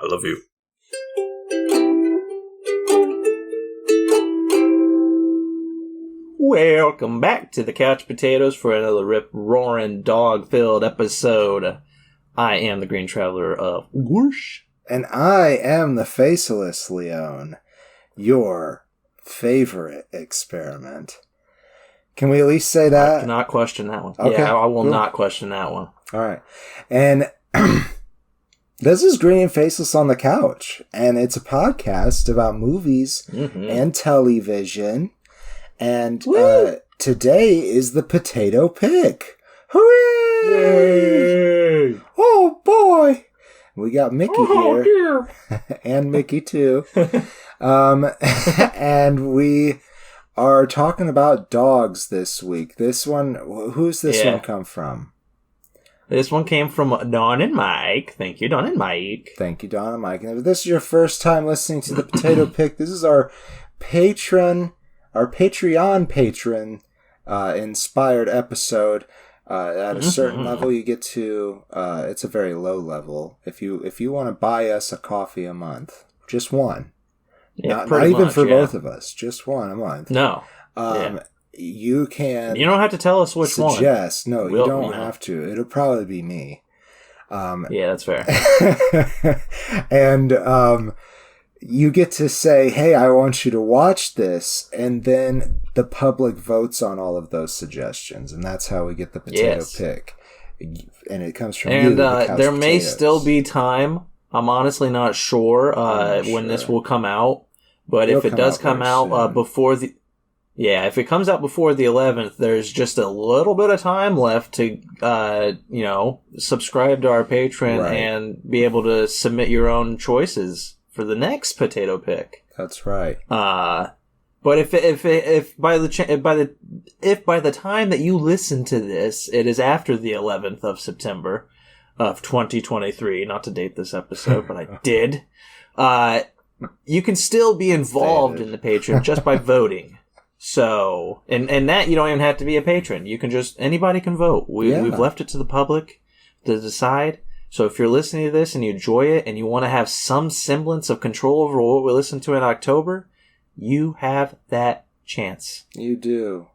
I love you. Welcome back to the Couch Potatoes for another rip-roaring, dog-filled episode. I am the Green Traveler of Whoosh. And I am the Faceless Leone, your favorite experiment. Can we at least say that? I cannot question that one. Okay, yeah, I will cool. not question that one. All right. And this is Green and Faceless on the Couch, and it's a podcast about movies and television. And today is the potato pick. Hooray! Yay! Oh, boy! We got Mickey here. And Mickey, too. And we are talking about dogs this week. This one, who's this one come from? This one came from Don and Mike. Thank you, Don and Mike. Thank you, Don and Mike. And if this is your first time listening to the potato pick, this is our Patreon patron inspired episode. At a certain level, you get to. It's a very low level. If you want to buy us a coffee a month, just one, not even for both of us, just one a month. No, you can. You don't have to tell us which one. Suggest. No, you don't have to. It'll probably be me. Yeah, that's fair. And you get to say, hey, I want you to watch this, and then the public votes on all of those suggestions, and that's how we get the potato pick. And it comes from you, the Couch there may Potatoes. still be time. I'm honestly not sure when this will come out, but if it does come out before the... Yeah, if it comes out before the 11th, there's just a little bit of time left to, subscribe to our Patreon and be able to submit your own choices for the next potato pick. That's right. But if by the time that you listen to this, it is after the 11th of September of 2023, not to date this episode, but I did. You can still be involved in the Patreon just by voting. So, and that you don't even have to be a patron. You can anybody can vote. We've left it to the public to decide. So if you're listening to this and you enjoy it and you want to have some semblance of control over what we listen to in October, you have that chance. You do.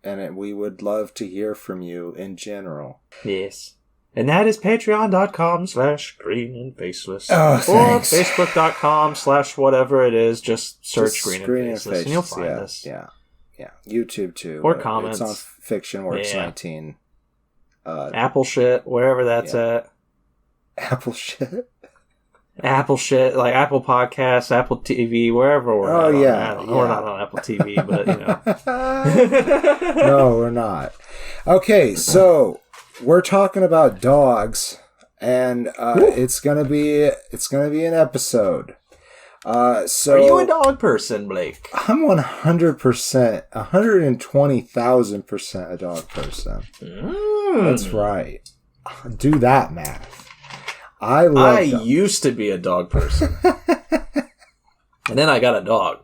And we would love to hear from you in general. Yes. And that is patreon.com/greenandfaceless. Oh, or facebook.com/whatever it is. Just search Green and Faceless and you'll find us. Yeah. YouTube too. Or comments. It's on Fiction Works 19. Apple shit, wherever that's at. Apple shit? Apple shit, like Apple Podcasts, Apple TV, wherever we're at. We're not on Apple TV, but No, we're not. Okay, so we're talking about dogs, and it's gonna be an episode. So are you a dog person, Blake? I'm 100%, 120,000% a dog person. That's right. Do that math. I used to be a dog person. And then I got a dog.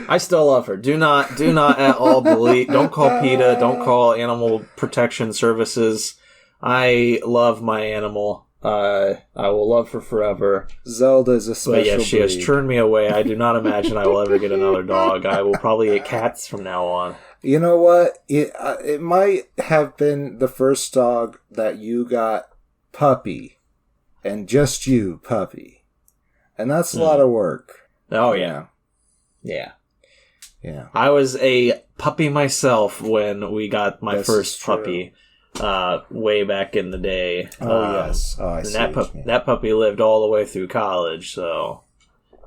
I still love her. Do not at all believe. Don't call PETA. Don't call Animal Protection Services. I love my animal. I will love her forever. Zelda's a special But yeah, she has turned me away. I do not imagine I will ever get another dog. I will probably get cats from now on. You know what? It might have been the first dog that you got puppy. And just you, puppy. And that's a lot of work. Oh, yeah. I was a puppy myself when we got my first puppy. Way back in the day. Yes. Oh, I see. That puppy lived all the way through college, so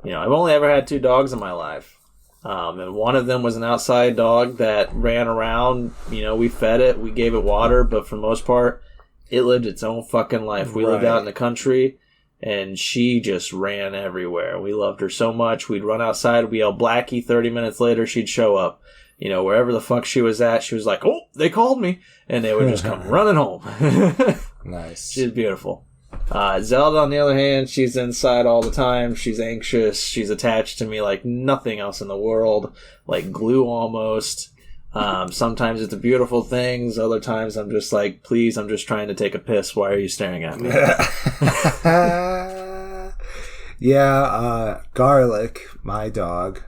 I've only ever had 2 dogs in my life. And one of them was an outside dog that ran around. We fed it, we gave it water, but for the most part, it lived its own fucking life. We lived out in the country, and she just ran everywhere. We loved her so much. We'd run outside, we'd yell Blackie. 30 minutes later, she'd show up. Wherever the fuck she was at, she was like, oh, they called me. And they would just come running home. Nice. She's beautiful. Zelda, on the other hand, she's inside all the time. She's anxious. She's attached to me like nothing else in the world. Like glue almost. Sometimes it's beautiful things. Other times I'm just like, please, I'm just trying to take a piss. Why are you staring at me? Yeah, Garlic, my dog,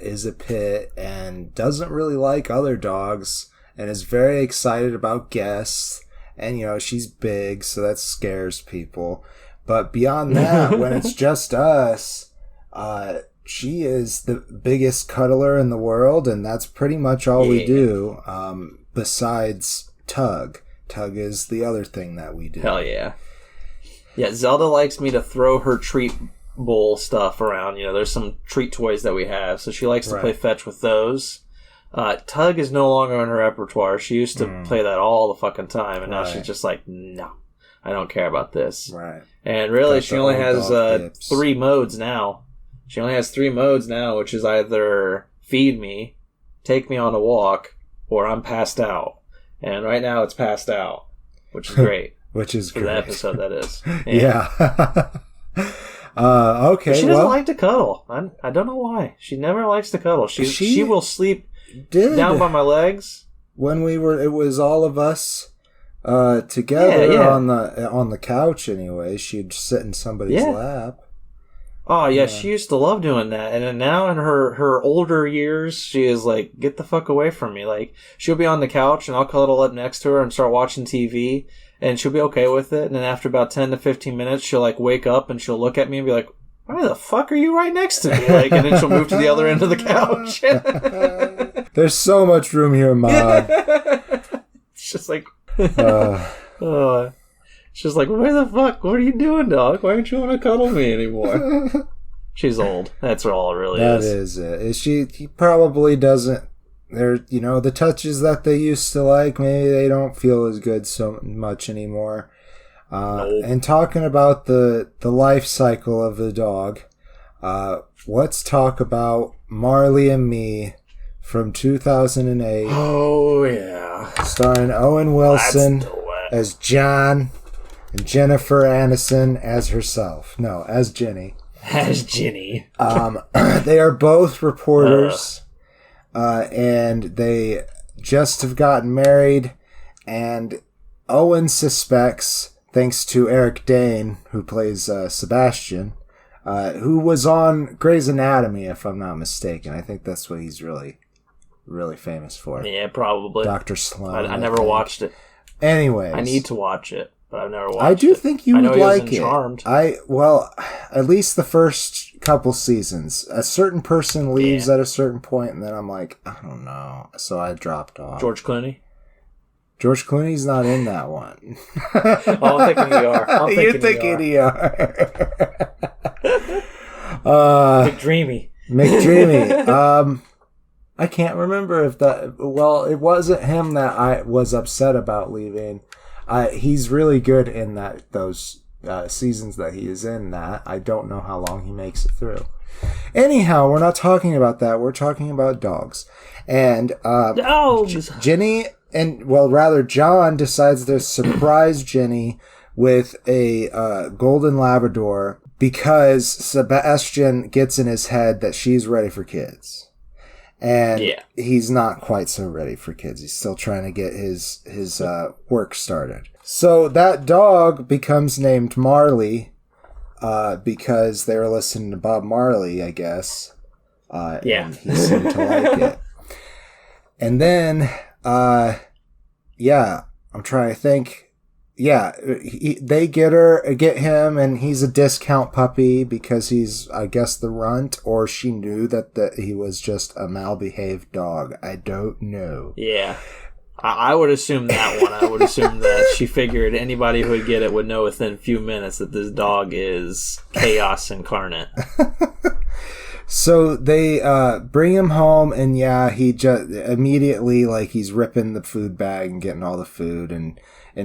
is a pit and doesn't really like other dogs and is very excited about guests. And, she's big, so that scares people. But beyond that, when it's just us, she is the biggest cuddler in the world, and that's pretty much all we do, besides Tug. Tug is the other thing that we do. Hell yeah. Yeah, Zelda likes me to throw her treat bowl stuff around. There's some treat toys that we have, so she likes to play fetch with those. Tug is no longer in her repertoire. She used to play that all the fucking time, and now she's just like, no, I don't care about this. Right. And really, she only has 3 modes now. She only has 3 modes now, which is either feed me, take me on a walk, or I'm passed out. And right now it's passed out, which is great. Which is for great. the episode, that is. Yeah. Okay. But she doesn't like to cuddle. I don't know why. She never likes to cuddle. She will sleep down by my legs. When it was all of us together on the couch. Anyway, she'd sit in somebody's lap. Oh yeah, she used to love doing that, and then now in her older years, she is like, get the fuck away from me. Like, she'll be on the couch, and I'll cuddle up next to her and start watching TV, and she'll be okay with it. And then after about 10 to 15 minutes, she'll like wake up and she'll look at me and be like, why the fuck are you right next to me? Like, and then she'll move to the other end of the couch. There's so much room here, Mom. It's just like, it's just like, where the fuck? What are you doing, dog? Why don't you want to cuddle me anymore? She's old. That's all it really is. That is it. He probably doesn't. They're, the touches that they used to like, maybe they don't feel as good so much anymore. Nope. And talking about the life cycle of the dog, let's talk about Marley and Me from 2008. Oh, yeah. Starring Owen Wilson as John and Jennifer Aniston as herself. No, as Ginny. As Ginny. They are both reporters, and they just have gotten married, and Owen suspects, thanks to Eric Dane, who plays Sebastian, who was on Grey's Anatomy, if I'm not mistaken. I think that's what he's really, really famous for. Yeah, probably. Dr. Sloan. I never watched it. Anyways. I need to watch it, but I've never watched it. I do think you would like it. Charmed. Well, at least the first couple seasons. A certain person leaves at a certain point, and then I'm like, I don't know. So I dropped off. George Clooney? George Clooney's not in that one. Oh, I'm thinking ER. You're thinking ER. McDreamy. I can't remember if that... Well, it wasn't him that I was upset about leaving. He's really good in those seasons that he is in that. I don't know how long he makes it through. Anyhow, we're not talking about that. We're talking about dogs. And dogs! Ginny... John decides to surprise Ginny with a golden Labrador because Sebastian gets in his head that she's ready for kids. And he's not quite so ready for kids. He's still trying to get his work started. So that dog becomes named Marley because they were listening to Bob Marley, I guess. And he seemed to like it. And then... I'm trying to think. Yeah, they get him, and he's a discount puppy because he's, I guess, the runt, or she knew that he was just a mal-behaved dog. I don't know. Yeah. I would assume that one. I would assume that she figured anybody who would get it would know within a few minutes that this dog is chaos incarnate. So they bring him home, and he just immediately, like, he's ripping the food bag and getting all the food and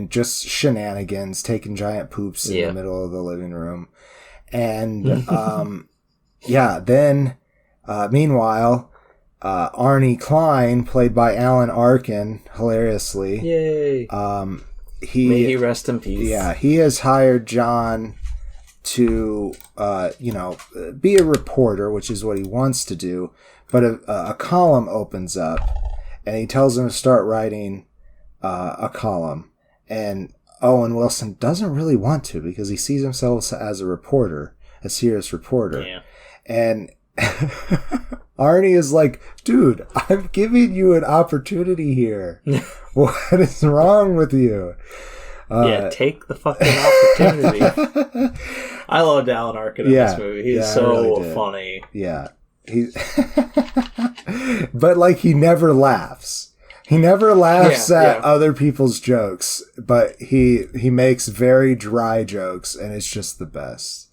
just shenanigans, taking giant poops in the middle of the living room. And then meanwhile, Arnie Klein, played by Alan Arkin, hilariously. Yay! May he rest in peace. Yeah, he has hired John to be a reporter, which is what he wants to do, but a column opens up, and he tells him to start writing a column. And Owen Wilson doesn't really want to because he sees himself as a reporter, a serious reporter. Yeah. And Arnie is like, dude, I'm giving you an opportunity here. What is wrong with you? Take the fucking opportunity. I loved Alan Arkin in this movie. He's so really funny. Yeah. But like, he never laughs. He never laughs at other people's jokes, but he makes very dry jokes, and it's just the best.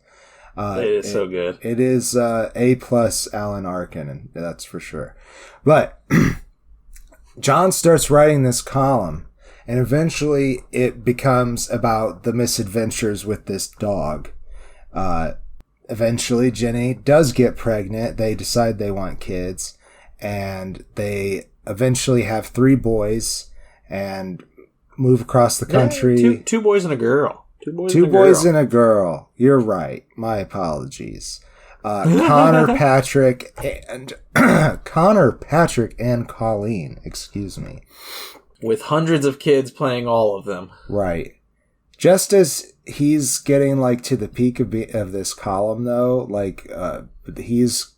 It is so good. It is A+ Alan Arkin, and that's for sure. But John starts writing this column, and eventually it becomes about the misadventures with this dog. Eventually, Jenny does get pregnant. They decide they want kids, and they eventually have 3 boys and move across the country. Yeah, two boys and a girl. Two boys and a girl. You're right. My apologies. Connor Patrick and Colleen. Excuse me. With hundreds of kids playing all of them. Right. Just as he's getting like to the peak of this column, though, like he is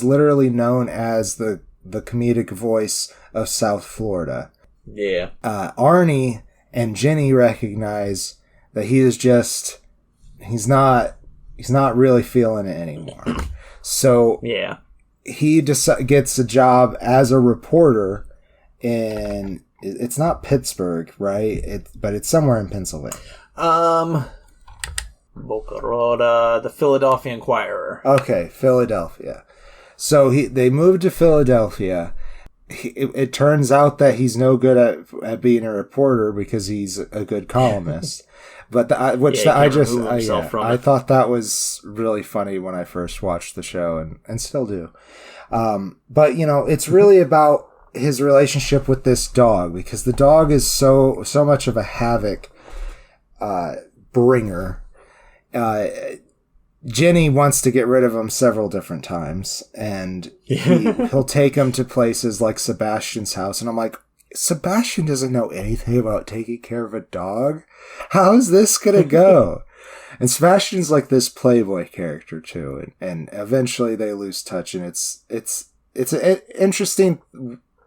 literally known as the comedic voice of South Florida. Yeah. Arnie and Jenny recognize that he's not really feeling it anymore. So he gets a job as a reporter in, it's not Pittsburgh, right? But it's somewhere in Pennsylvania. Boca Raton, the Philadelphia Inquirer. Okay, Philadelphia. So they moved to Philadelphia. It turns out that he's no good at being a reporter because he's a good columnist. But I thought that was really funny when I first watched the show, and still do. But it's really about his relationship with this dog, because the dog is so much of a havoc bringer. Jenny wants to get rid of him several different times, and he'll take him to places like Sebastian's house, and I'm like, Sebastian doesn't know anything about taking care of a dog. How is this gonna go? And Sebastian's like this playboy character too, and eventually they lose touch, and it's an interesting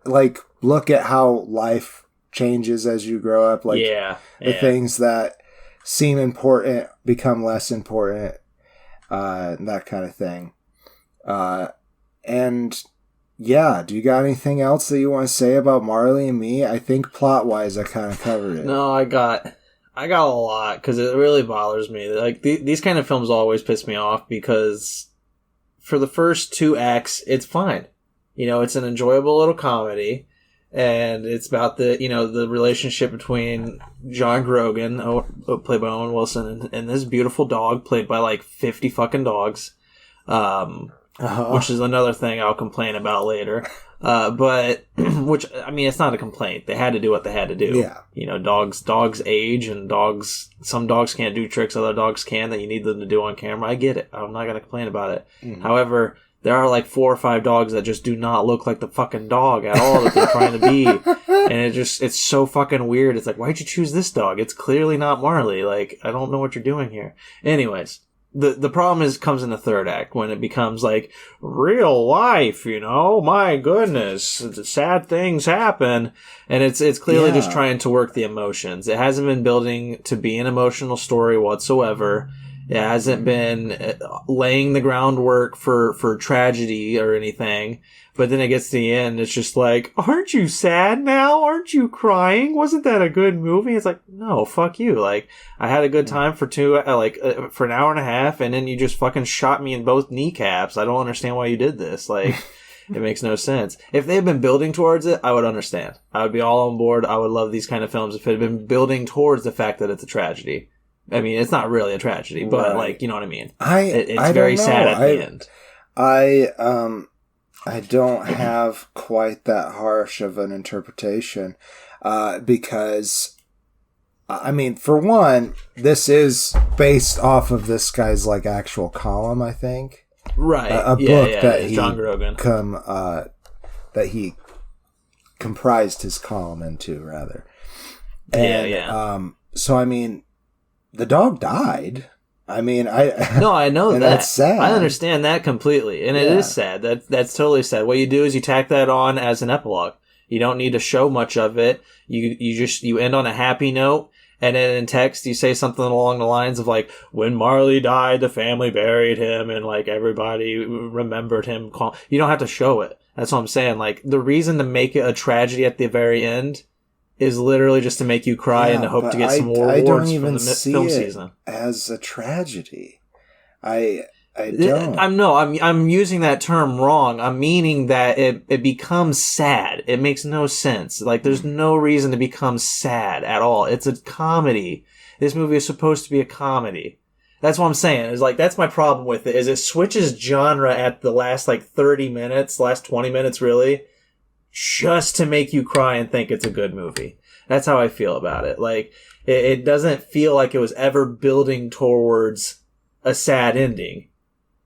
like look at how life changes as you grow up. Like the things that seem important become less important, and that kind of thing. And yeah, do you got anything else that you want to say about Marley and Me? I think plot-wise, I kind of covered it. No, I got a lot, because it really bothers me. Like, these kind of films always piss me off, because for the first 2 acts, it's fine. It's an enjoyable little comedy, and it's about the relationship between John Grogan, played by Owen Wilson, and this beautiful dog, played by like 50 fucking dogs. Which is another thing I'll complain about later. But, which, I mean, it's not a complaint. They had to do what they had to do. Yeah. Dogs age, and some dogs can't do tricks other dogs can that you need them to do on camera. I get it. I'm not going to complain about it. Mm-hmm. However, there are like 4 or 5 dogs that just do not look like the fucking dog at all that they're trying to be. And it's so fucking weird. It's like, why'd you choose this dog? It's clearly not Marley. Like, I don't know what you're doing here. Anyways. The problem comes in the 3rd act, when it becomes like real life, my goodness, sad things happen, and it's clearly just trying to work the emotions. It hasn't been building to be an emotional story whatsoever. It hasn't been laying the groundwork for tragedy or anything. But then it gets to the end, it's just like, aren't you sad now? Aren't you crying? Wasn't that a good movie? It's like, no, fuck you. Like, I had a good time for for an hour and a half, and then you just fucking shot me in both kneecaps. I don't understand why you did this. Like, it makes no sense. If they had been building towards it, I would understand. I would be all on board. I would love these kind of films if it had been building towards the fact that it's a tragedy. I mean, it's not really a tragedy, but like, you know what I mean? It's very sad at the end. I don't have quite that harsh of an interpretation, because, I mean, for one, this is based off of this guy's like actual column, I think. Right. A book that he John Grogan. that he comprised his column into, rather. And, so, I mean, the dog died. I mean, No, I know and that. that's sad. I understand that completely. And it is sad. That's totally sad. What you do is you tack that on as an epilogue. You don't need to show much of it. You end on a happy note. And then in text, you say something along the lines of like, when Marley died, the family buried him and like everybody remembered him. You don't have to show it. That's what I'm saying. Like the reason to make it a tragedy at the very end is literally just to make you cry and to hope to get some more awards from the film season. As a tragedy. I don't. I'm using that term wrong. I'm meaning that it becomes sad. It makes no sense. Like there's no reason to become sad at all. It's a comedy. This movie is supposed to be a comedy. That's what I'm saying. Is like that's my problem with it. Is it switches genre at the last like 30 minutes, last 20 minutes really, just to make you cry and think it's a good movie. That's how I feel about it. Like it doesn't feel like it was ever building towards a sad ending.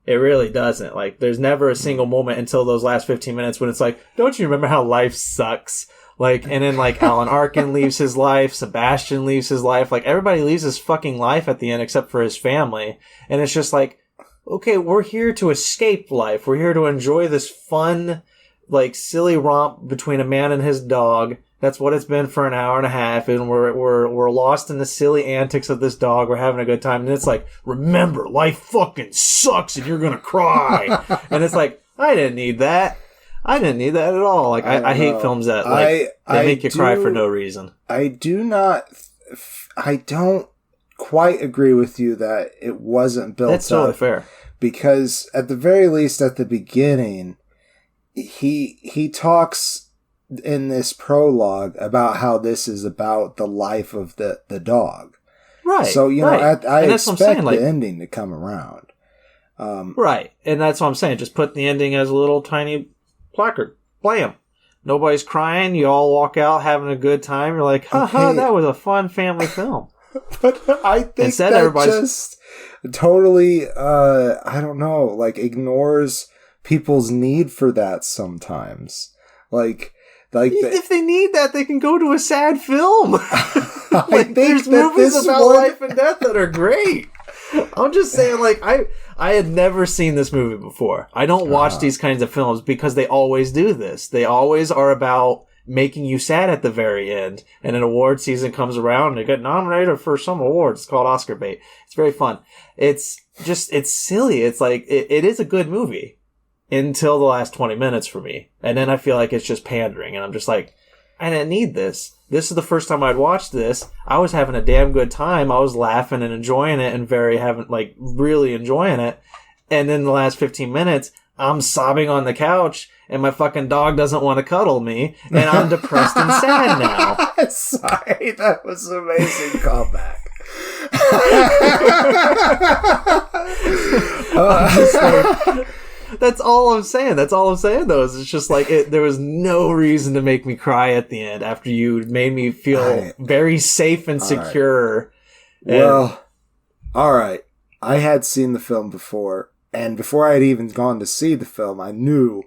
It really doesn't. Like, there's never a single moment until those last 15 minutes when it's like, don't you remember how life sucks? Like, and then, like, Alan Arkin leaves his life, Sebastian leaves his life. Like, everybody leaves his fucking life at the end except for his family. And it's just like, okay, we're here to escape life. We're here to enjoy this fun, like, silly romp between a man and his dog. That's what it's been for an hour and a half, and we're lost in the silly antics of this dog. We're having a good time, and it's like, remember, life fucking sucks, and you're gonna cry. And it's like, I didn't need that. I didn't need that at all. Like, I hate films that like they make you cry for no reason. I don't quite agree with you that it wasn't built. That's totally fair. Because at the very least, at the beginning, he talks in this prologue about how this is about the life of the dog. Right. So, you know, I expect saying, like, the ending to come around. Right. And that's what I'm saying. Just put the ending as a little tiny placard. Blam. Nobody's crying. You all walk out having a good time. You're like, haha, that was a fun family film. But I think Instead, that just totally, I don't know, like ignores people's need for that sometimes. Like if they need that, they can go to a sad film. Like, there's movies about life and death that are great. I'm just saying, like, I had never seen this movie before. I don't watch these kinds of films because they always do this. They always are about making you sad at the very end. And an award season comes around and they get nominated for some awards. It's called Oscar bait. It's very fun. It's silly. It's like, it is a good movie. Until the last 20 minutes for me. And then I feel like it's just pandering. And I'm just like, I didn't need this. This is the first time I'd watched this. I was having a damn good time. I was laughing and enjoying it and really enjoying it. And then the last 15 minutes, I'm sobbing on the couch and my fucking dog doesn't want to cuddle me. And I'm depressed and sad now. Sorry, that was an amazing callback. That's all I'm saying. That's all I'm saying, though. Is it's just like there was no reason to make me cry at the end after you made me feel very safe and secure. Right. Well, all right. I had seen the film before, and before I had even gone to see the film, I knew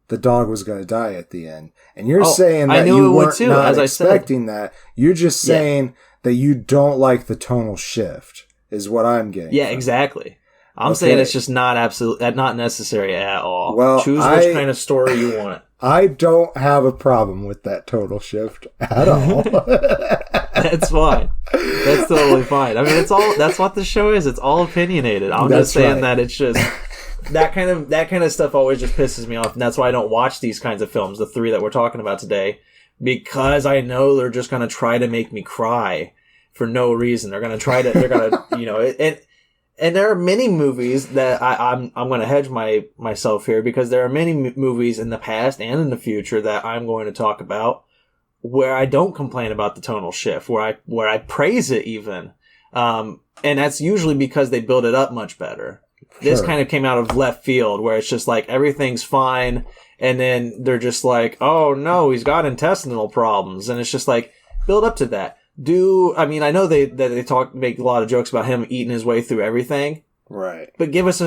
the dog was going to die at the end. And you're saying that you weren't not expecting that. You're just saying that you don't like the tonal shift, is what I'm getting. Yeah, exactly. I'm saying it's just not necessary at all. Well, choose which kind of story you want. I don't have a problem with that total shift at all. That's fine. That's totally fine. I mean, that's what the show is. It's all opinionated. I'm just saying that it's just that kind of stuff always just pisses me off, and that's why I don't watch these kinds of films, the three that we're talking about today, because I know they're just going to try to make me cry for no reason. They're going to, you know, and there are many movies that I'm going to hedge myself here, because there are many movies in the past and in the future that I'm going to talk about where I don't complain about the tonal shift, where I praise it even. And that's usually because they build it up much better. Sure. This kind of came out of left field, where it's just like everything's fine, and then they're just like, oh no, he's got intestinal problems, and it's just like, build up to that. I mean, I know they make a lot of jokes about him eating his way through everything. Right. But give us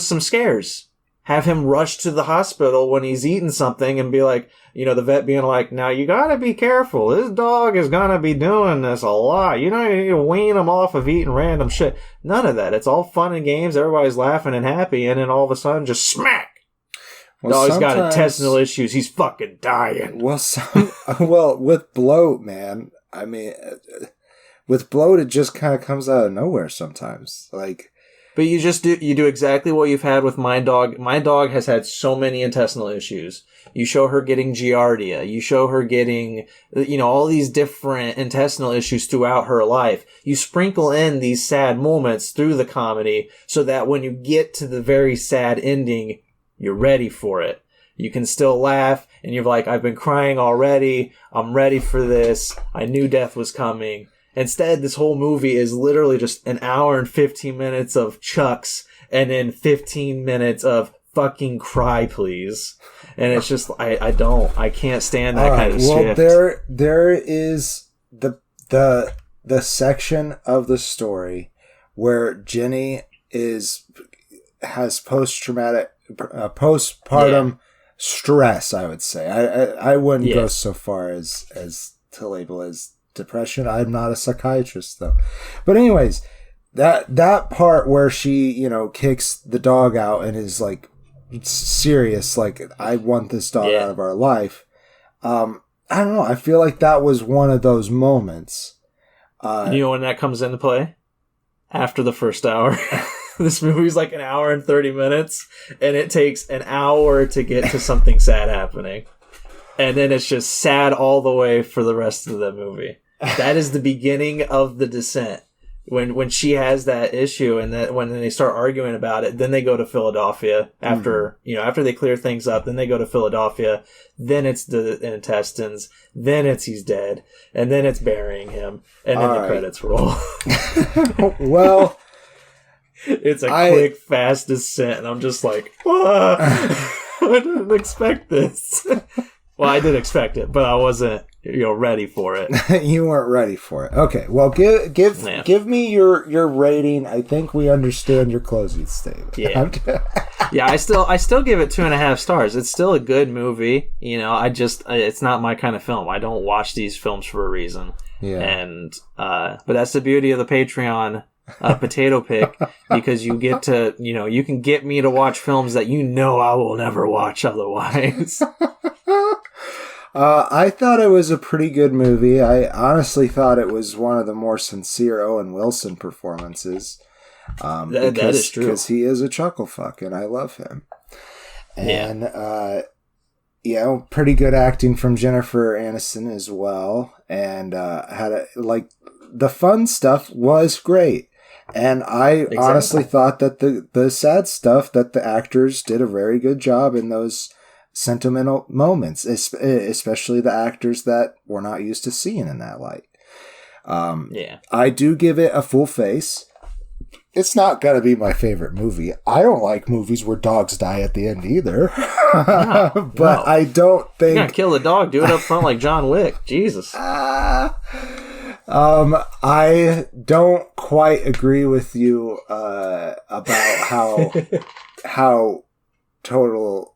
some scares. have him rush to the hospital when he's eating something and be like, the vet being like, now you gotta be careful. This dog is gonna be doing this a lot. You need to wean him off of eating random shit. None of that. It's all fun and games. Everybody's laughing and happy. And then all of a sudden, just smack. Well, dog's got intestinal issues. He's fucking dying. Well, with bloat, man. I mean, with bloat, it just kind of comes out of nowhere sometimes. Like, but you do exactly what you've had with my dog. My dog has had so many intestinal issues. You show her getting giardia. You show her getting, all these different intestinal issues throughout her life. You sprinkle in these sad moments through the comedy so that when you get to the very sad ending, you're ready for it. You can still laugh and you're like, I've been crying already. I'm ready for this. I knew death was coming. Instead, this whole movie is literally just an hour and 15 minutes of chucks and then 15 minutes of fucking cry, please. And it's just, I can't stand that kind of shift. Well, there is the section of the story where Jenny has postpartum stress, I would say. I wouldn't go so far as to label as depression. I'm not a psychiatrist though. But anyways, that part where she, kicks the dog out and is like serious, like, I want this dog out of our life. I don't know. I feel like that was one of those moments. When that comes into play? After the first hour. This movie's like an hour and 30 minutes, and it takes an hour to get to something sad happening. And then it's just sad all the way for the rest of the movie. That is the beginning of the descent. When she has that issue, and that when they start arguing about it, then they go to Philadelphia after they clear things up. Then they go to Philadelphia. Then it's the intestines. Then it's he's dead, and then it's burying him, and then the credits roll. Well, it's a quick, fast descent, and I'm just like, I didn't expect this. Well, I did expect it, but I wasn't, ready for it. You weren't ready for it. Okay, well, give me your rating. I think we understand your closing statement. Yeah, I still give it 2.5 stars. It's still a good movie. It's not my kind of film. I don't watch these films for a reason. Yeah, and but that's the beauty of the Patreon. Potato pick, because you get to, you can get me to watch films that I will never watch otherwise. I thought it was a pretty good movie. I honestly thought it was one of the more sincere Owen Wilson performances. That is true. Because he is a chuckle fuck, and I love him. And, pretty good acting from Jennifer Aniston as well. And the fun stuff was great. And I honestly thought that the sad stuff, that the actors did a very good job in those sentimental moments, especially the actors that we're not used to seeing in that light. I do give it a full face. It's not going to be my favorite movie. I don't like movies where dogs die at the end either. But I don't think... You gotta kill the dog. Do it up front like John Wick. Jesus. I don't quite agree with you about how total...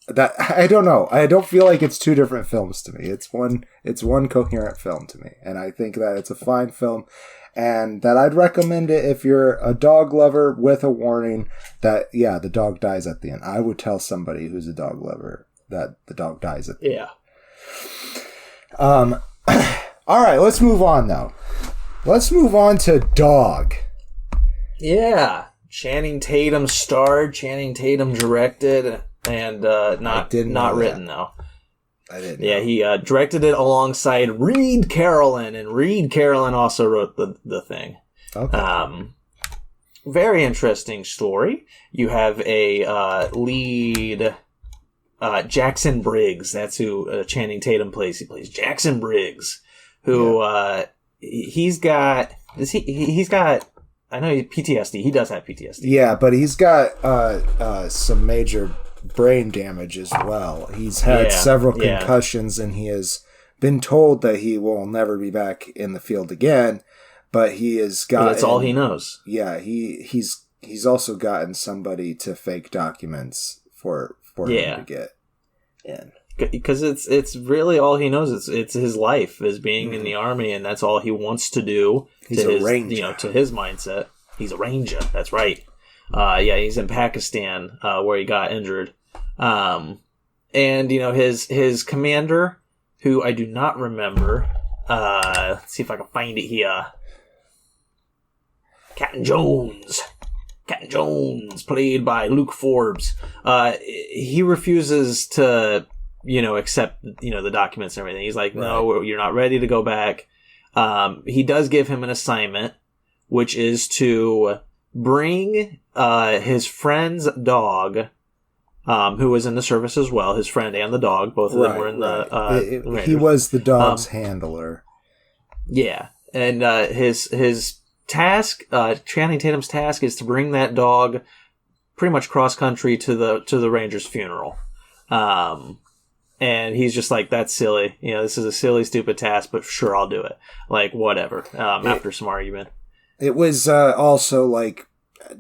That I don't know. I don't feel like it's two different films to me. It's one coherent film to me, and I think that it's a fine film, and that I'd recommend it if you're a dog lover, with a warning that the dog dies at the end. I would tell somebody who's a dog lover that the dog dies at the end. All right, let's move on though. Let's move on to Dog. Yeah, Channing Tatum starred, Channing Tatum directed. And not written though. I didn't. Yeah, he directed it alongside Reed Carolyn, and Reed Carolyn also wrote the thing. Okay. Very interesting story. You have a lead, Jackson Briggs. That's who Channing Tatum plays. He plays Jackson Briggs, who he's got. He's got. I know he's PTSD. He does have PTSD. Yeah, but he's got some major brain damage as well. He's had several concussions, and he has been told that he will never be back in the field again. But he has got. That's all he knows. Yeah, he's he's also gotten somebody to fake documents for him to get in. Because it's really all he knows. It's his life is being in the army, and that's all he wants to do. He's a ranger. You know, to his mindset, he's a ranger. That's right. He's in Pakistan where he got injured. And you know his commander, who I do not remember. Let's see if I can find it here. Captain Jones, played by Luke Forbes. He refuses to, you know, accept, you know, the documents and everything. He's like, no, you're not ready to go back. He does give him an assignment, which is to bring his friend's dog, who was in the service as well. His friend and the dog, both of them were in the. He was the dog's handler. Yeah, and his task, Channing Tatum's task, is to bring that dog pretty much cross country to the Ranger's funeral. And he's just like, that's silly. You know, this is a silly, stupid task, but sure, I'll do it. Like, whatever. After some argument. It was also like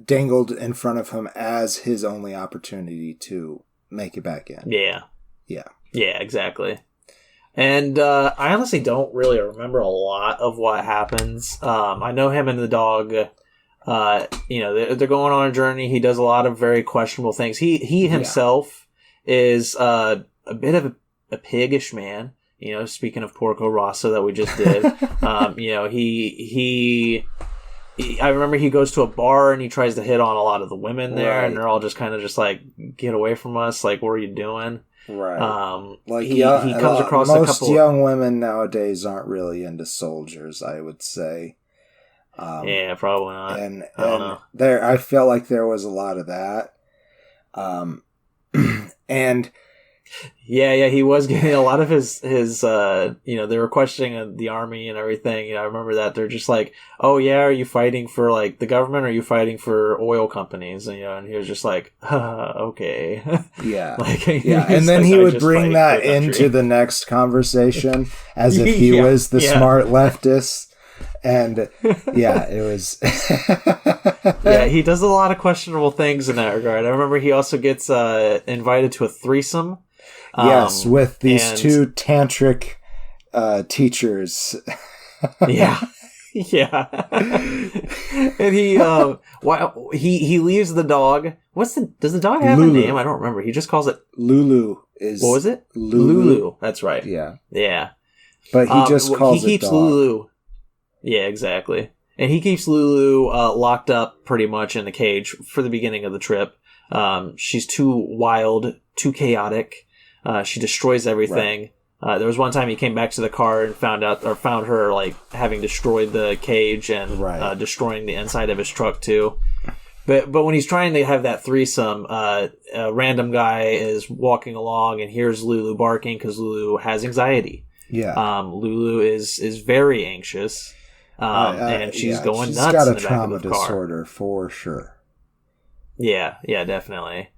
dangled in front of him as his only opportunity to make it back in. Yeah. Yeah. Yeah, exactly. And I honestly don't really remember a lot of what happens. I know him and the dog, you know, they're going on a journey. He does a lot of very questionable things. He himself is a bit of a piggish man. You know, speaking of Porco Rosso that we just did. You know, he I remember he goes to a bar and he tries to hit on a lot of the women there, and they're all just kind of just like, get away from us. Like, what are you doing? Right. Like he comes across most a couple. Most young women nowadays aren't really into soldiers, I would say. Yeah, probably not. And I felt like there was a lot of that. And yeah, he was getting a lot of his you know, they were questioning the army and everything. You know, I remember that they're just like, oh yeah, are you fighting for like the government or are you fighting for oil companies? And you know, and he was just like, okay. Yeah. Yeah. And then he would bring that into the next conversation as if he was the smart leftist. And yeah, it was. Yeah, he does a lot of questionable things in that regard. I remember he also gets invited to a threesome. Yes, with these two tantric teachers. Yeah. And he leaves the dog. Does the dog have Lulu. a name? I don't remember. He just calls it Lulu. What was it? Lulu. That's right. Yeah. But he just calls it dog. Lulu. Yeah, exactly. And he keeps Lulu locked up pretty much in the cage for the beginning of the trip. She's too wild, too chaotic. She destroys everything. Right. There was one time he came back to the car and found her like having destroyed the cage and destroying the inside of his truck too. But when he's trying to have that threesome, a random guy is walking along and hears Lulu barking because Lulu has anxiety. Yeah. Lulu is very anxious. And she's going nuts. She's got in a the trauma back of the car. disorder for sure. Yeah, definitely.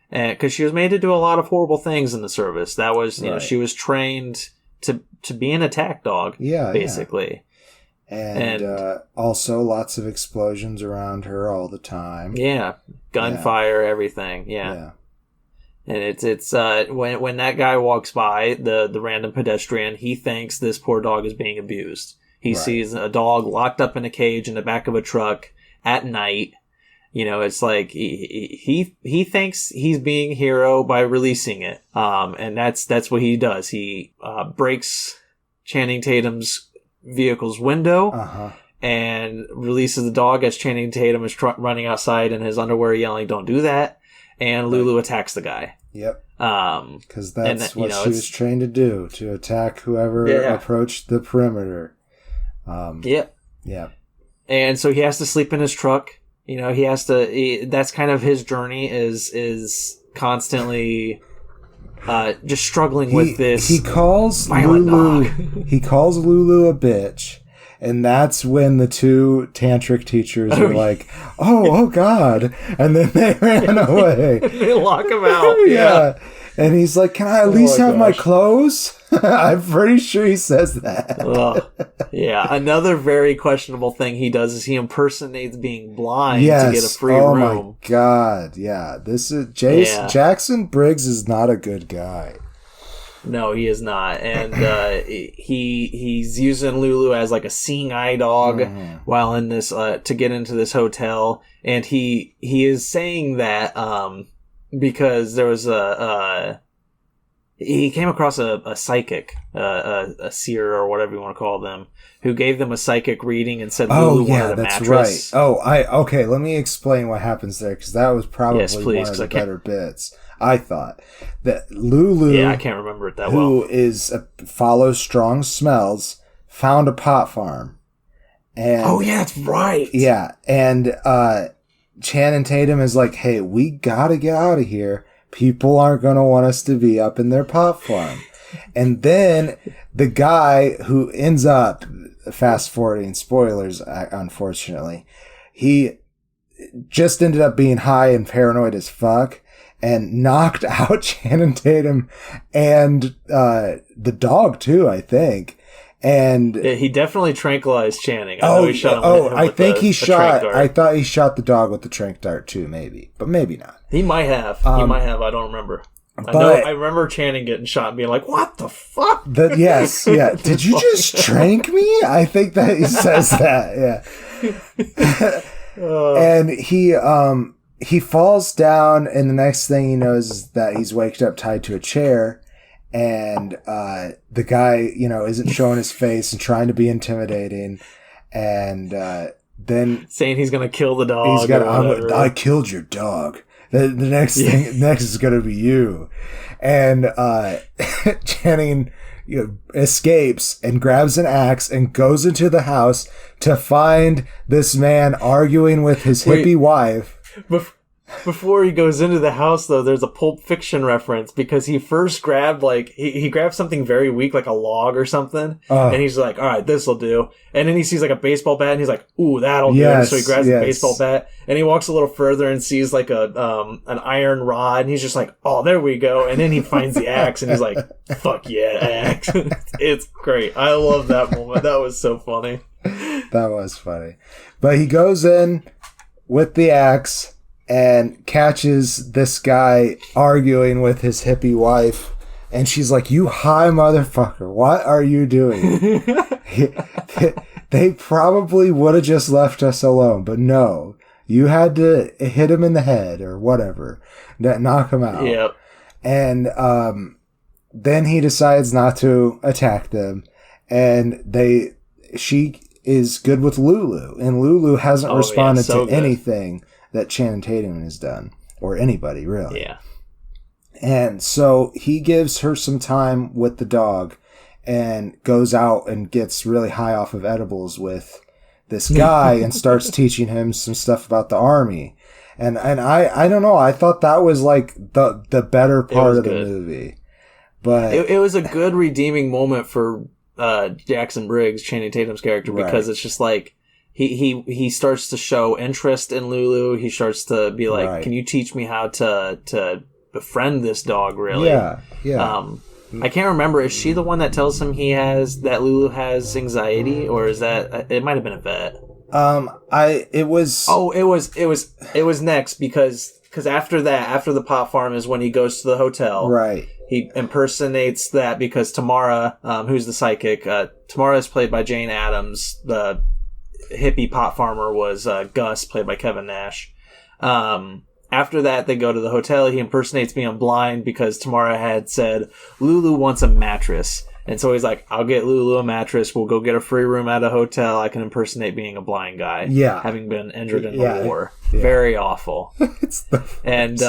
And because she was made to do a lot of horrible things in the service. That was, you know, she was trained to be an attack dog. Yeah, basically. Yeah. And also lots of explosions around her all the time. Yeah, gunfire, everything. Yeah. And it's when that guy walks by, the random pedestrian, he thinks this poor dog is being abused. He sees a dog locked up in a cage in the back of a truck at night. You know, it's like he thinks he's being a hero by releasing it. And that's what he does. He breaks Channing Tatum's vehicle's window and releases the dog as Channing Tatum is running outside in his underwear yelling, "Don't do that." And Lulu attacks the guy. Yep. Because that's what she was trained to do, to attack whoever approached the perimeter. Yep. Yeah. And so he has to sleep in his truck. You know, that's kind of his journey is constantly just struggling with this. He calls Lulu a bitch. And that's when the two tantric teachers are like, oh God. And then they ran away. They lock him out. Yeah. And he's like, can I at least have my clothes? I'm pretty sure he says that. Yeah, another very questionable thing he does is he impersonates being blind to get a free room. Oh my god, yeah. This is Jackson Briggs is not a good guy. No, he is not, and he's using Lulu as like a seeing eye dog while in this to get into this hotel, and he is saying that because there was he came across a psychic, a seer or whatever you want to call them, who gave them a psychic reading and said Lulu wanted a mattress. Right. Okay. Let me explain what happens there because that was probably one of the better bits. I thought that Lulu, I can't remember it that well, who follows strong smells, found a pot farm, and that's right. Yeah, and Channing Tatum is like, "Hey, we gotta get out of here. People aren't gonna want us to be up in their pot farm." And then the guy who ends up fast forwarding spoilers, unfortunately, he just ended up being high and paranoid as fuck. And knocked out Channing Tatum and the dog too, I think. And he definitely tranquilized Channing. I think he shot. I thought he shot the dog with the tranq dart too, maybe, but maybe not. He might have. I don't remember. I remember Channing getting shot and being like, "What the fuck?" Yes, yeah. Did you just tranq me? I think that he says that. Yeah. And he falls down, and the next thing he knows is that he's waked up tied to a chair, and the guy, isn't showing his face and trying to be intimidating, and then saying he's gonna kill the dog. I killed your dog. The next thing is gonna be you, and Channing escapes and grabs an axe and goes into the house to find this man arguing with his hippie wife. Before he goes into the house, though, there's a Pulp Fiction reference because he first grabbed he grabbed something very weak, like a log or something, and he's like, "All right, this'll do." And then he sees like a baseball bat, and he's like, "Ooh, that'll do." And so he grabs the baseball bat, and he walks a little further and sees like an iron rod, and he's just like, "Oh, there we go." And then he finds the axe, and he's like, "Fuck yeah, axe!" It's great. I love that moment. That was so funny. That was funny. But he goes in with the axe and catches this guy arguing with his hippie wife, and she's like, "You high motherfucker, what are you doing?" They probably would have just left us alone, but no, you had to hit him in the head or whatever, knock him out. Yep. And then he decides not to attack them, and she is good with Lulu, and Lulu hasn't responded to anything that Channing Tatum has done, or anybody really. Yeah. And so he gives her some time with the dog and goes out and gets really high off of edibles with this guy and starts teaching him some stuff about the army. And I don't know, I thought that was like the better part of the movie. But it was a good redeeming moment for Jackson Briggs, Channing Tatum's character, because it's just like he starts to show interest in Lulu. He starts to be like, "Can you teach me how to befriend this dog?" Really? Yeah. I can't remember. Is she the one that tells him that Lulu has anxiety, or is that it? Might have been a vet. It was next because after the pot farm is when he goes to the hotel. Right. He impersonates that because Tamara, who's the psychic, Tamara is played by Jane Addams. The hippie pot farmer was Gus, played by Kevin Nash. After that, they go to the hotel. He impersonates being blind because Tamara had said, "Lulu wants a mattress." And so he's like, "I'll get Lulu a mattress. We'll go get a free room at a hotel. I can impersonate being a blind guy." Yeah. Having been injured in the war. Yeah. Very awful. And